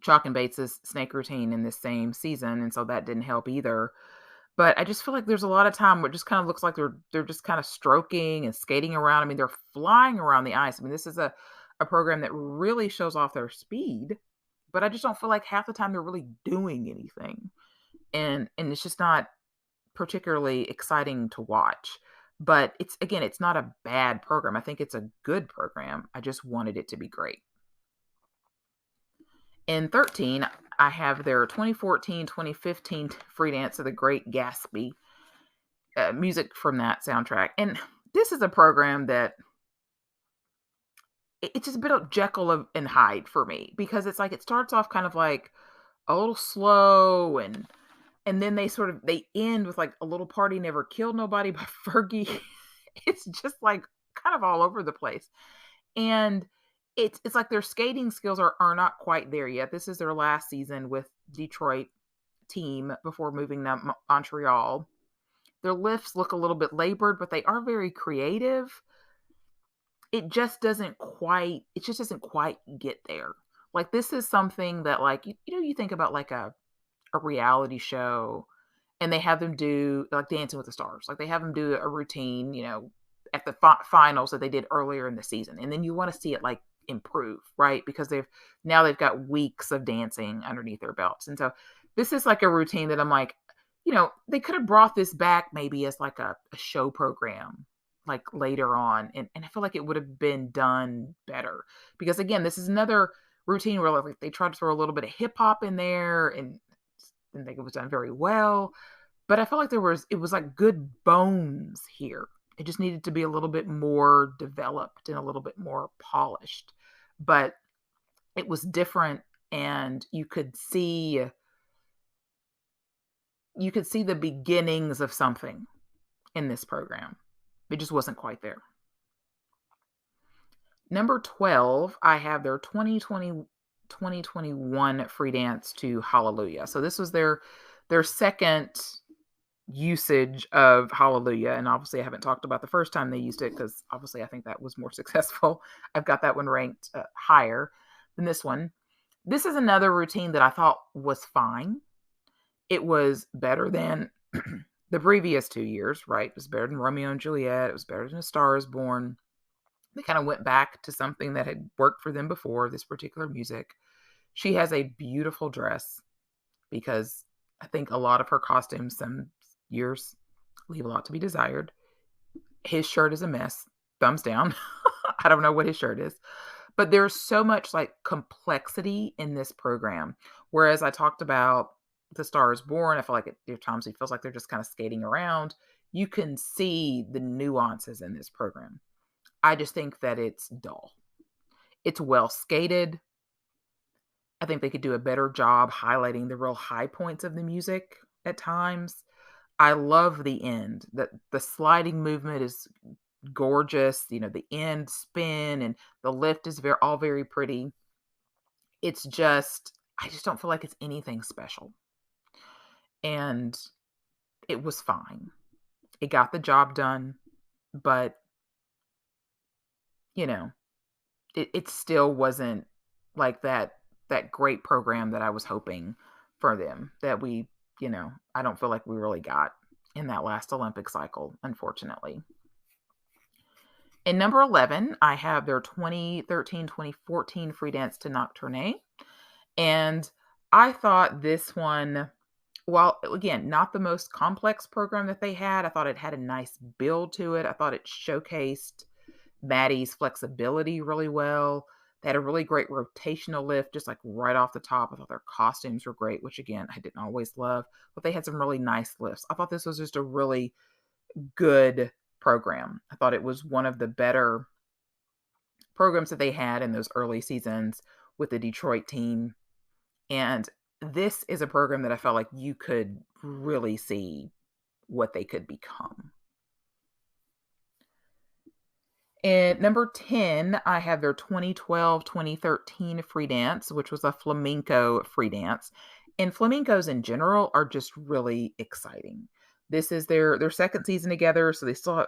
Chalk and Bates's snake routine in this same season, and so that didn't help either. But I just feel like there's a lot of time where it just kind of looks like they're just kind of stroking and skating around. I mean, they're flying around the ice. I mean, this is a program that really shows off their speed, but I just don't feel like half the time they're really doing anything. And it's just not particularly exciting to watch. But it's not a bad program. I think it's a good program. I just wanted it to be great. In 13, I have their 2014-2015 free dance of the Great Gatsby, music from that soundtrack. And this is a program that it's just a bit of Jekyll and Hyde for me, because it's like it starts off kind of like a little slow, and then they end with like a little party never killed nobody by Fergie. It's just like kind of all over the place. And it's like their skating skills are not quite there yet. This is their last season with Detroit team before moving to Montreal. Their lifts look a little bit labored, but they are very creative. It just doesn't quite get there. Like, this is something that, like, you think about like a reality show, and they have them do like Dancing with the Stars. Like, they have them do a routine, at the finals that they did earlier in the season. And then you want to see it like improve, right? Because they've got weeks of dancing underneath their belts. And so this is like a routine that I'm like, they could have brought this back maybe as like a show program, like later on. And I feel like it would have been done better, because again, this is another routine where like they tried to throw a little bit of hip hop in there, and didn't think it was done very well. But I felt like it was like good bones here. It just needed to be a little bit more developed and a little bit more polished. But it was different, and you could see the beginnings of something in this program. It just wasn't quite there. Number 12, I have their 2021 free dance to Hallelujah. So this was their second usage of Hallelujah. And obviously I haven't talked about the first time they used it, because obviously I think that was more successful. I've got that one ranked higher than this one. This is another routine that I thought was fine. It was better than the previous 2 years, right? It was better than Romeo and Juliet. It was better than A Star is Born. They kind of went back to something that had worked for them before, this particular music. She has a beautiful dress, because I think a lot of her costumes some years leave a lot to be desired. His shirt is a mess. Thumbs down. I don't know what his shirt is. But there's so much like complexity in this program. Whereas I talked about The Star is Born, I feel like there are times it feels like they're just kind of skating around. You can see the nuances in this program. I just think that it's dull. It's well skated. I think they could do a better job highlighting the real high points of the music at times. I love the end. The sliding movement is gorgeous. The end spin and the lift is all very pretty. I just don't feel like it's anything special. And it was fine. It got the job done, but it still wasn't like that great program that I was hoping for them, that I don't feel like we really got in that last Olympic cycle, unfortunately. In number 11, I have their 2013-2014 free dance to Nocturne. And I thought this one, while again, not the most complex program that they had, I thought it had a nice build to it. I thought it showcased Maddie's flexibility really well. They had a really great rotational lift, just like right off the top. I thought their costumes were great, which again, I didn't always love, but they had some really nice lifts. I thought this was just a really good program. I thought it was one of the better programs that they had in those early seasons with the Detroit team. And this is a program that I felt like you could really see what they could become. And number 10, I have their 2012-2013 free dance, which was a flamenco free dance. And flamencos in general are just really exciting. This is their second season together, so they still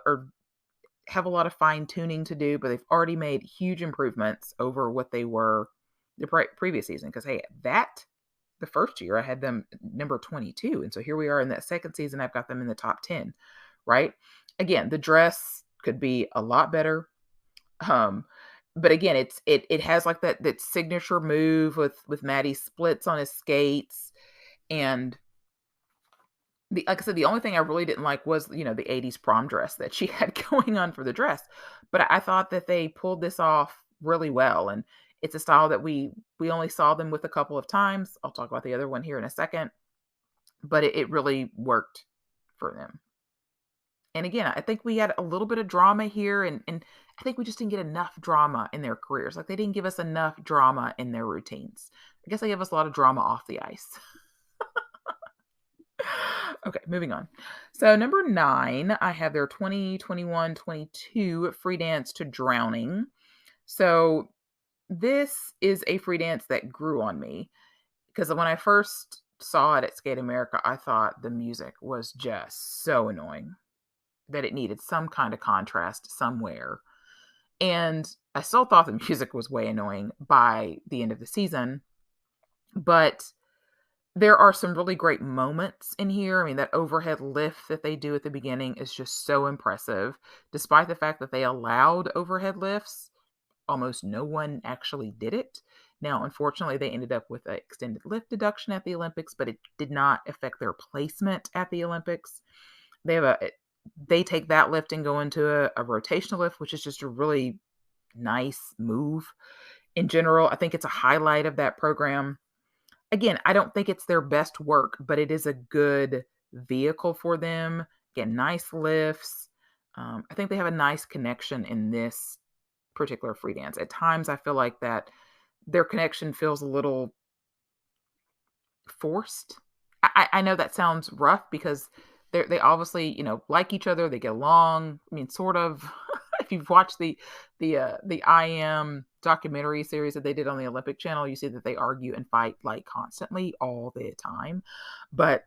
have a lot of fine tuning to do, but they've already made huge improvements over what they were the previous season. Because hey, the first year I had them number 22, and so here we are in that second season. I've got them in the top 10, right? Again, the dress could be a lot better. But again, it has like that signature move with Maddie splits on his skates, and like I said, the only thing I really didn't like was, the 80s prom dress that she had going on for the dress. But I thought that they pulled this off really well. And it's a style that we only saw them with a couple of times. I'll talk about the other one here in a second. But it really worked for them. And again, I think we had a little bit of drama here, and I think we just didn't get enough drama in their careers. Like they didn't give us enough drama in their routines. I guess they gave us a lot of drama off the ice. Okay, moving on. So number 9, I have their 2021-22 free dance to drowning. So this is a free dance that grew on me because when I first saw it at Skate America, I thought the music was just so annoying that it needed some kind of contrast somewhere. And I still thought the music was way annoying by the end of the season, but there are some really great moments in here. I mean, that overhead lift that they do at the beginning is just so impressive. Despite the fact that they allowed overhead lifts, almost no one actually did it. Now, unfortunately, they ended up with an extended lift deduction at the Olympics, but it did not affect their placement at the Olympics. They take that lift and go into a rotational lift, which is just a really nice move. In general, I think it's a highlight of that program. Again, I don't think it's their best work, but it is a good vehicle for them. Again, nice lifts. I think they have a nice connection in this particular free dance. At times, I feel like that their connection feels a little forced. I know that sounds rough because they obviously, like each other. They get along. I mean, sort of. If you've watched the I Am documentary series that they did on the Olympic Channel, you see that they argue and fight like constantly all the time. But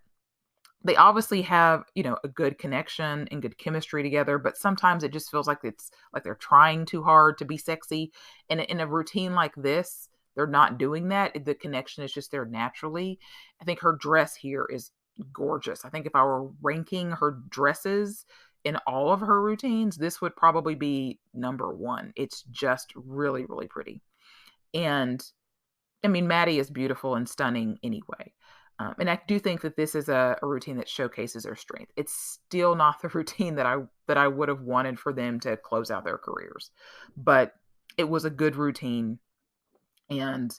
they obviously have, a good connection and good chemistry together, but sometimes it just feels like it's like they're trying too hard to be sexy. And in a routine like this, they're not doing that. The connection is just there naturally. I think her dress here is gorgeous. I think if I were ranking her dresses in all of her routines, this would probably be number 1. It's just really, really pretty. And I mean, Maddie is beautiful and stunning anyway. And I do think that this is a routine that showcases her strength. It's still not the routine that I would have wanted for them to close out their careers, but it was a good routine, and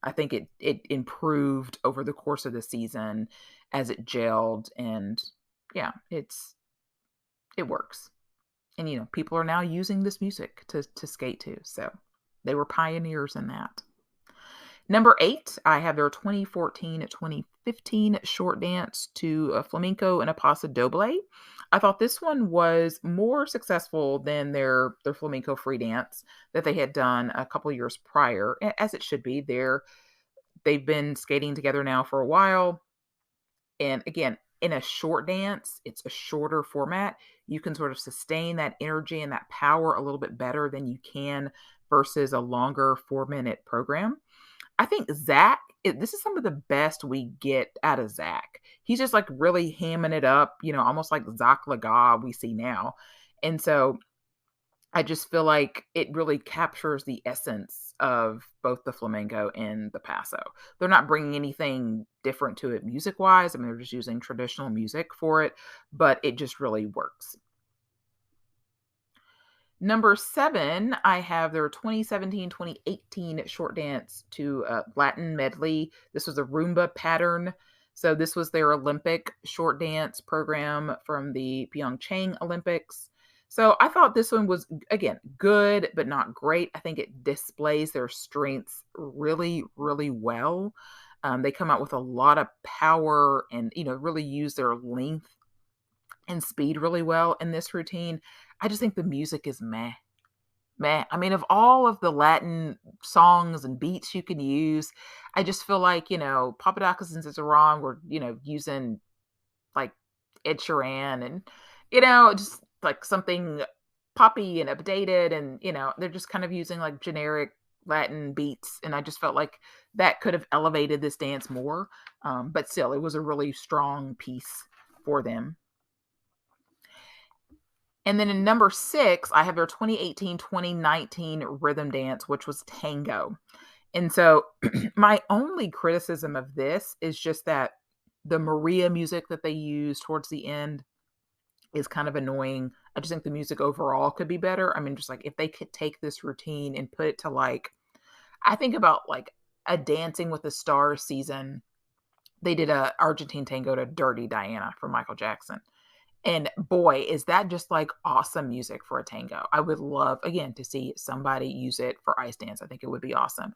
I think it improved over the course of the season as it gelled, and yeah, it works. And people are now using this music to skate to, so they were pioneers in that. Number 8, I have their 2014-2015 short dance to flamenco and a paso doble. I thought this one was more successful than their flamenco free dance that they had done a couple years prior, as it should be. They've been skating together now for a while. And again, in a short dance, it's a shorter format. You can sort of sustain that energy and that power a little bit better than you can versus a longer 4-minute program. I think this is some of the best we get out of Zach. He's just like really hamming it up, almost like Zach Laga we see now. And so I just feel like it really captures the essence of both the flamenco and the paso. They're not bringing anything different to it music wise. I mean, they're just using traditional music for it, but it just really works. Number 7, I have their 2017-2018 short dance to Latin medley. This was a Roomba pattern. So this was their Olympic short dance program from the Pyeongchang Olympics. So I thought this one was, again, good, but not great. I think it displays their strengths really, really well. They come out with a lot of power and, really use their length and speed really well in this routine. I just think the music is meh. Meh. I mean, of all of the Latin songs and beats you can use, I just feel like, Papadakis and Cicerone were, using like Ed Sheeran and, just like something poppy and updated. And, they're just kind of using like generic Latin beats. And I just felt like that could have elevated this dance more. But still, it was a really strong piece for them. And then in number 6, I have their 2018-2019 rhythm dance, which was tango. And so my only criticism of this is just that the Maria music that they use towards the end is kind of annoying. I just think the music overall could be better. I mean, just like if they could take this routine and put it to like, I think about like a Dancing with the Stars season. They did a Argentine tango to Dirty Diana for Michael Jackson. And boy, is that just like awesome music for a tango. I would love, again, to see somebody use it for ice dance. I think it would be awesome.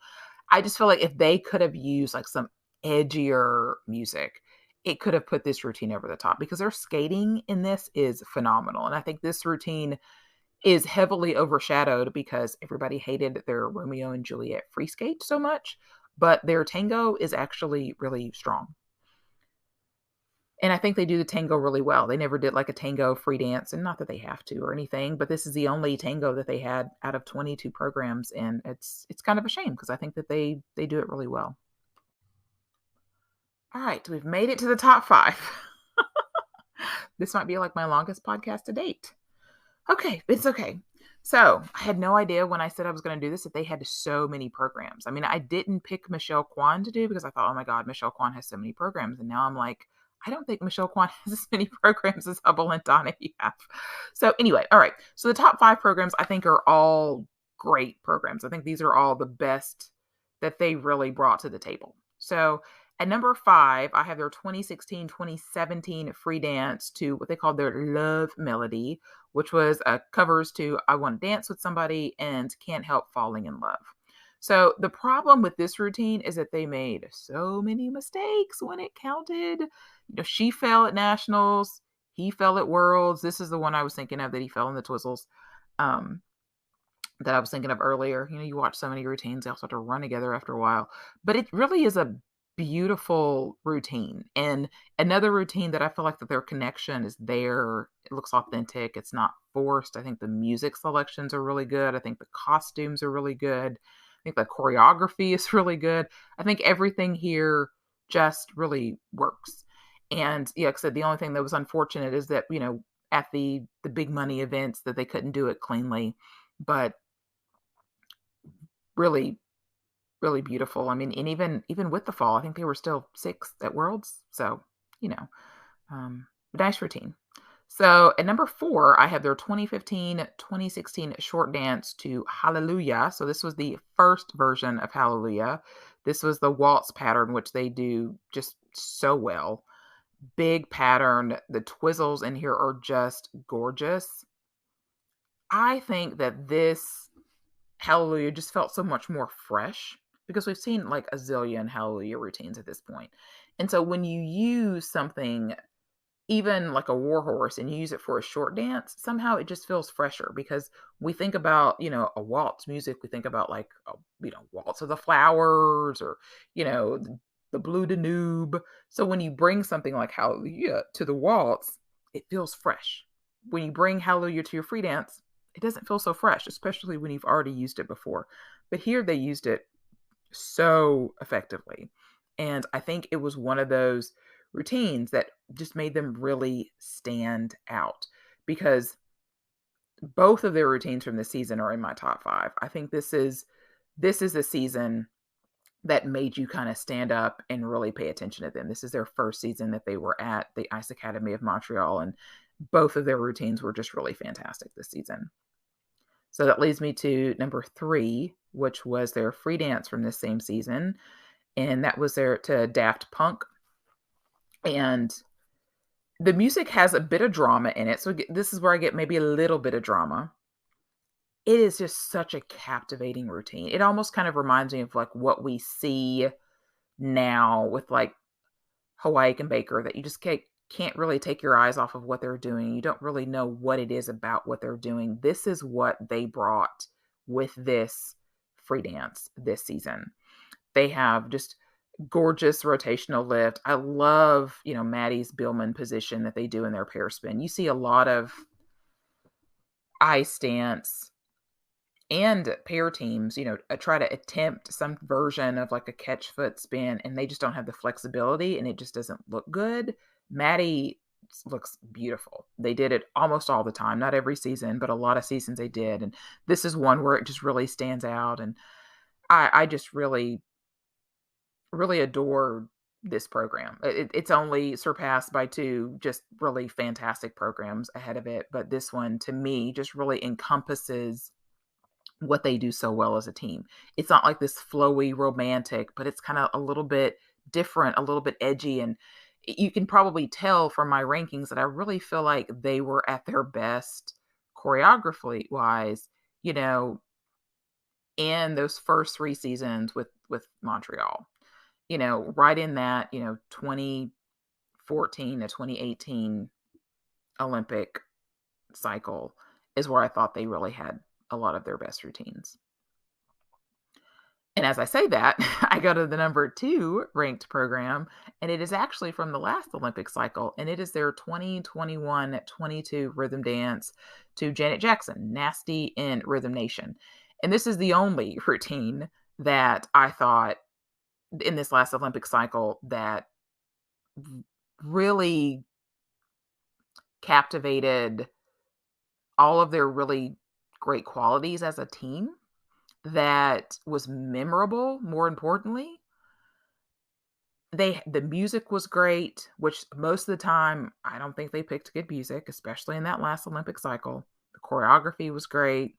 I just feel like if they could have used like some edgier music, it could have put this routine over the top because their skating in this is phenomenal. And I think this routine is heavily overshadowed because everybody hated their Romeo and Juliet free skate so much, but their tango is actually really strong. And I think they do the tango really well. They never did like a tango free dance, and not that they have to or anything, but this is the only tango that they had out of 22 programs, and it's kind of a shame because I think that they do it really well. All right, we've made it to the top 5. This might be like my longest podcast to date. Okay, it's okay. So I had no idea when I said I was going to do this that they had so many programs. I mean, I didn't pick Michelle Kwan to do because I thought, oh my God, Michelle Kwan has so many programs. And now I'm like, I don't think Michelle Kwan has as many programs as Hubbell and Donohue have. So anyway, all right. So the top 5 programs I think are all great programs. I think these are all the best that they really brought to the table. So at number 5, I have their 2016-2017 free dance to what they called their Love Melody, which was covers to I Want to Dance with Somebody and Can't Help Falling in Love. So the problem with this routine is that they made so many mistakes when it counted. She fell at nationals, he fell at worlds. This is the one I was thinking of that he fell in the Twizzles. That I was thinking of earlier. You watch so many routines, they also have to run together after a while. But it really is a beautiful routine. And another routine that I feel like that their connection is there. It looks authentic. It's not forced. I think the music selections are really good. I think the costumes are really good. I think the choreography is really good. I think everything here just really works. And like I said, the only thing that was unfortunate is that, at the big money events that they couldn't do it cleanly. But really, really beautiful. I mean, and even with the fall, I think they were still 6th at Worlds. So, nice routine. So at number 4, I have their 2015-2016 short dance to Hallelujah. So this was the first version of Hallelujah. This was the waltz pattern, which they do just so well. Big pattern. The twizzles in here are just gorgeous. I think that this Hallelujah just felt so much more fresh because we've seen like a zillion Hallelujah routines at this point. And so when you use something, even like a war horse, and you use it for a short dance, somehow it just feels fresher because we think about, a waltz music. We think about like, Waltz of the Flowers or, the Blue Danube. So when you bring something like Hallelujah to the waltz, it feels fresh. When you bring Hallelujah to your free dance, it doesn't feel so fresh, especially when you've already used it before. But here they used it so effectively. And I think it was one of those routines that just made them really stand out because both of their routines from this season are in my top 5. I think this is a season that made you kind of stand up and really pay attention to them. This is their first season that they were at the Ice Academy of Montreal, and both of their routines were just really fantastic this season. So that leads me to number 3, which was their free dance from this same season. And that was to Daft Punk. And the music has a bit of drama in it. So this is where I get maybe a little bit of drama. It is just such a captivating routine. It almost kind of reminds me of like what we see now with like Hawaii and Baker, that you just can't really take your eyes off of what they're doing. You don't really know what it is about what they're doing. This is what they brought with this free dance this season. They have just gorgeous rotational lift. I love, Maddie's Billman position that they do in their pair spin. You see a lot of I stance and pair teams, try to attempt some version of like a catch foot spin, and they just don't have the flexibility, and it just doesn't look good. Maddie looks beautiful. They did it almost all the time, not every season, but a lot of seasons they did. And this is one where it just really stands out. And I just really, really adore this program. It's only surpassed by two just really fantastic programs ahead of it. But this one, to me, just really encompasses what they do so well as a team. It's not like this flowy romantic, but it's kind of a little bit different, a little bit edgy. And you can probably tell from my rankings that I really feel like they were at their best choreography wise, in those first three seasons with Montreal, right in that, 2014 to 2018 Olympic cycle is where I thought they really had a lot of their best routines. And as I say that, I go to the number 2 ranked program, and it is actually from the last Olympic cycle, and it is their 2021-22 rhythm dance to Janet Jackson, Nasty in Rhythm Nation. And this is the only routine that I thought in this last Olympic cycle that really captivated all of their really great qualities as a team, that was memorable. More importantly, the music was great, which most of the time I don't think they picked good music, especially in that last Olympic cycle. The choreography was great.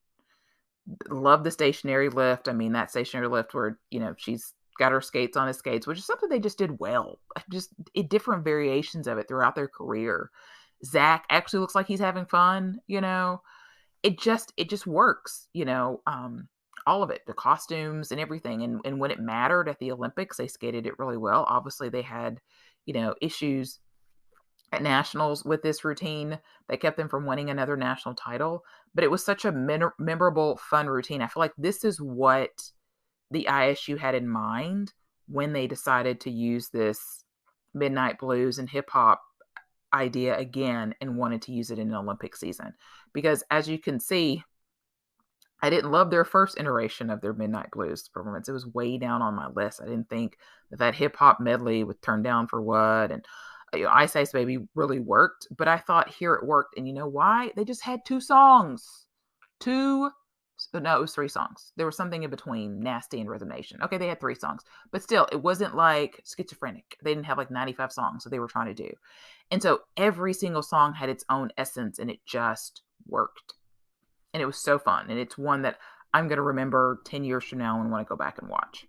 Love the stationary lift. I mean, that stationary lift where, she's got her skates on his skates, which is something they just did well. Just different variations of it throughout their career. Zach actually looks like he's having fun, it just works, all of it, the costumes and everything. And when it mattered at the Olympics, they skated it really well. Obviously they had, issues at nationals with this routine that kept them from winning another national title, but it was such a memorable, fun routine. I feel like this is what the ISU had in mind when they decided to use this midnight blues and hip hop idea again and wanted to use it in an Olympic season. Because as you can see, I didn't love their first iteration of their Midnight Blues performance. It was way down on my list. I didn't think that hip hop medley with Turn Down for What and Ice Ice Baby really worked, but I thought here it worked. And you know why? They just had two songs. No, it was three songs. There was something in between Nasty and Rhythm Nation. Okay, they had three songs, but still, it wasn't like Schizophrenic. They didn't have like 95 songs that they were trying to do. And so every single song had its own essence, and it just worked. And it was so fun. And it's one that I'm going to remember 10 years from now and want to go back and watch.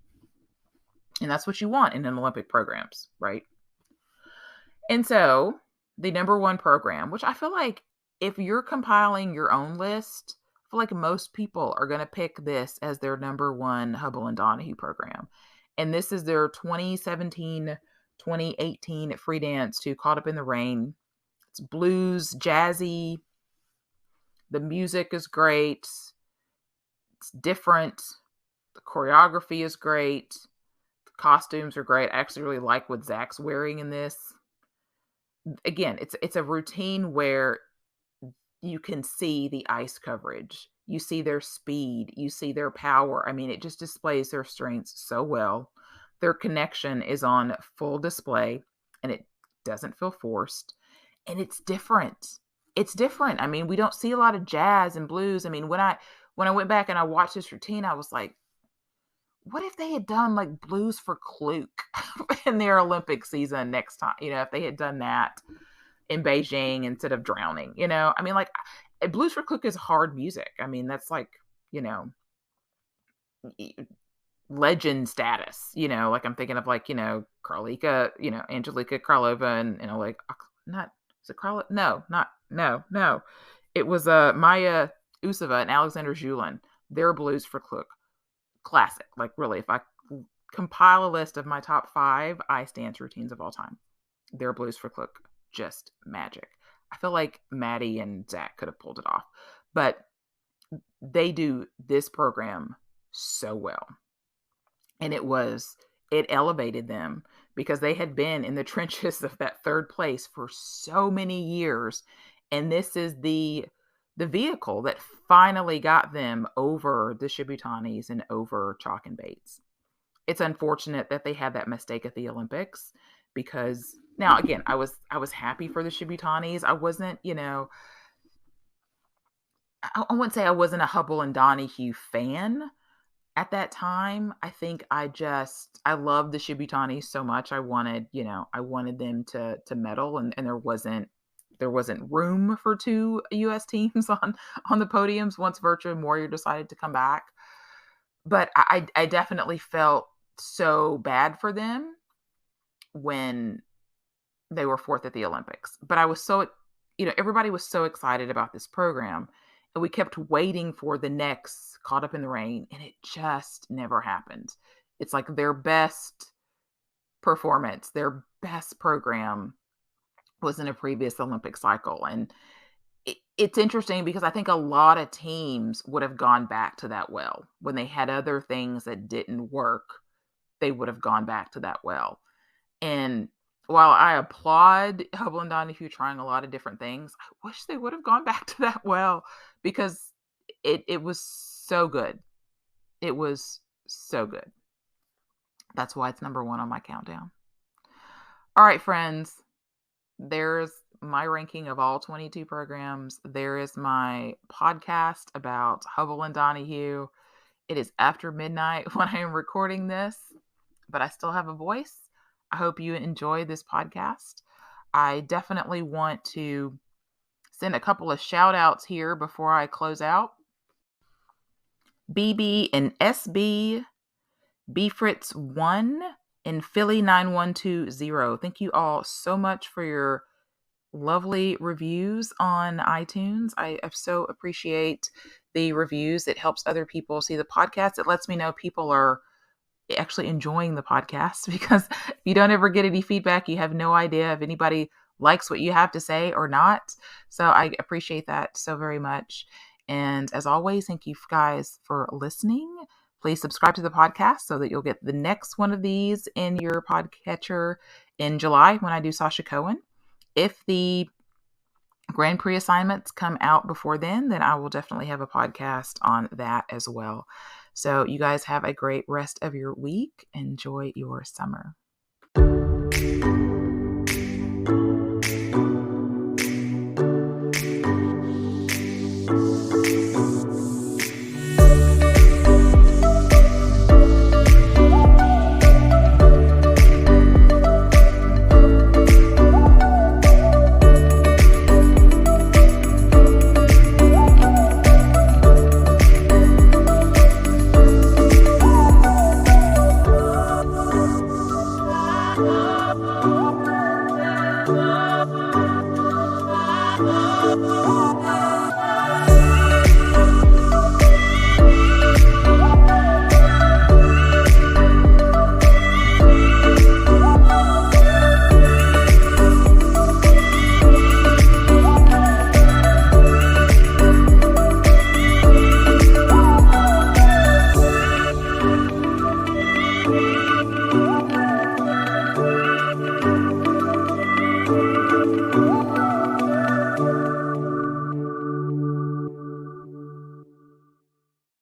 And that's what you want in an Olympic programs, right? And so the number one program, which I feel like if you're compiling your own list, I feel like most people are going to pick this as their number one Hubbell and Donohue program. And this is their 2017-2018 free dance to Caught Up in the Rain. It's blues, jazzy. The music is great. It's different. The choreography is great. The costumes are great. I actually really like what Zach's wearing in this. Again, it's a routine where you can see the ice coverage. You see their speed. You see their power. I mean, it just displays their strengths so well. Their connection is on full display, and it doesn't feel forced. And it's different. It's different. I mean, we don't see a lot of jazz and blues. I mean, when I went back and I watched this routine, I was like, what if they had done like Blues for Kluke in their Olympic season next time? If they had done that in Beijing instead of Drowning, I mean, like Blues for Kluke is hard music. I mean, that's like, legend status, like I'm thinking of like, Karlika, Angelika Krylova and like, not, is it Krylova? No. It was Maya Usova and Alexander Julin. Their Blues for Kluke. Classic. Like really, if I compile a list of my top 5 ice dance routines of all time, their Blues for Kluke. just magic. I feel like Maddie and Zach could have pulled it off, but they do this program so well. And it elevated them because they had been in the trenches of that third place for so many years. And this is the vehicle that finally got them over the Shibutanis and over Chalk and Bates. It's unfortunate that they had that mistake at the Olympics, because now again, I was happy for the Shibutanis. I wasn't, I wouldn't say I wasn't a Hubbell and Donohue fan at that time. I think I loved the Shibutanis so much. I wanted them to medal, and there wasn't room for two US teams on the podiums once Virtue and Warrior decided to come back. But I definitely felt so bad for them when they were fourth at the Olympics. But I was so, everybody was so excited about this program, and we kept waiting for the next Caught Up in the Rain, and it just never happened. It's like their best performance, their best program was in a previous Olympic cycle. And it's interesting because I think a lot of teams would have gone back to that well. When they had other things that didn't work, they would have gone back to that well. And while I applaud Hubbell and Donohue trying a lot of different things, I wish they would have gone back to that well, because it was so good. It was so good. That's why it's number one on my countdown. All right, friends, there's my ranking of all 22 programs. There is my podcast about Hubbell and Donohue. It is after midnight when I am recording this, but I still have a voice. I hope you enjoy this podcast. I definitely want to send a couple of shout outs here before I close out. BB and SB, BFritz1, and Philly9120. Thank you all so much for your lovely reviews on iTunes. I so appreciate the reviews. It helps other people see the podcast. It lets me know people are actually enjoying the podcast, because if you don't ever get any feedback, you have no idea if anybody likes what you have to say or not. So I appreciate that so very much. And as always, thank you guys for listening. Please subscribe to the podcast so that you'll get the next one of these in your podcatcher in July when I do Sasha Cohen. If the Grand Prix assignments come out before then I will definitely have a podcast on that as well. So you guys have a great rest of your week. Enjoy your summer.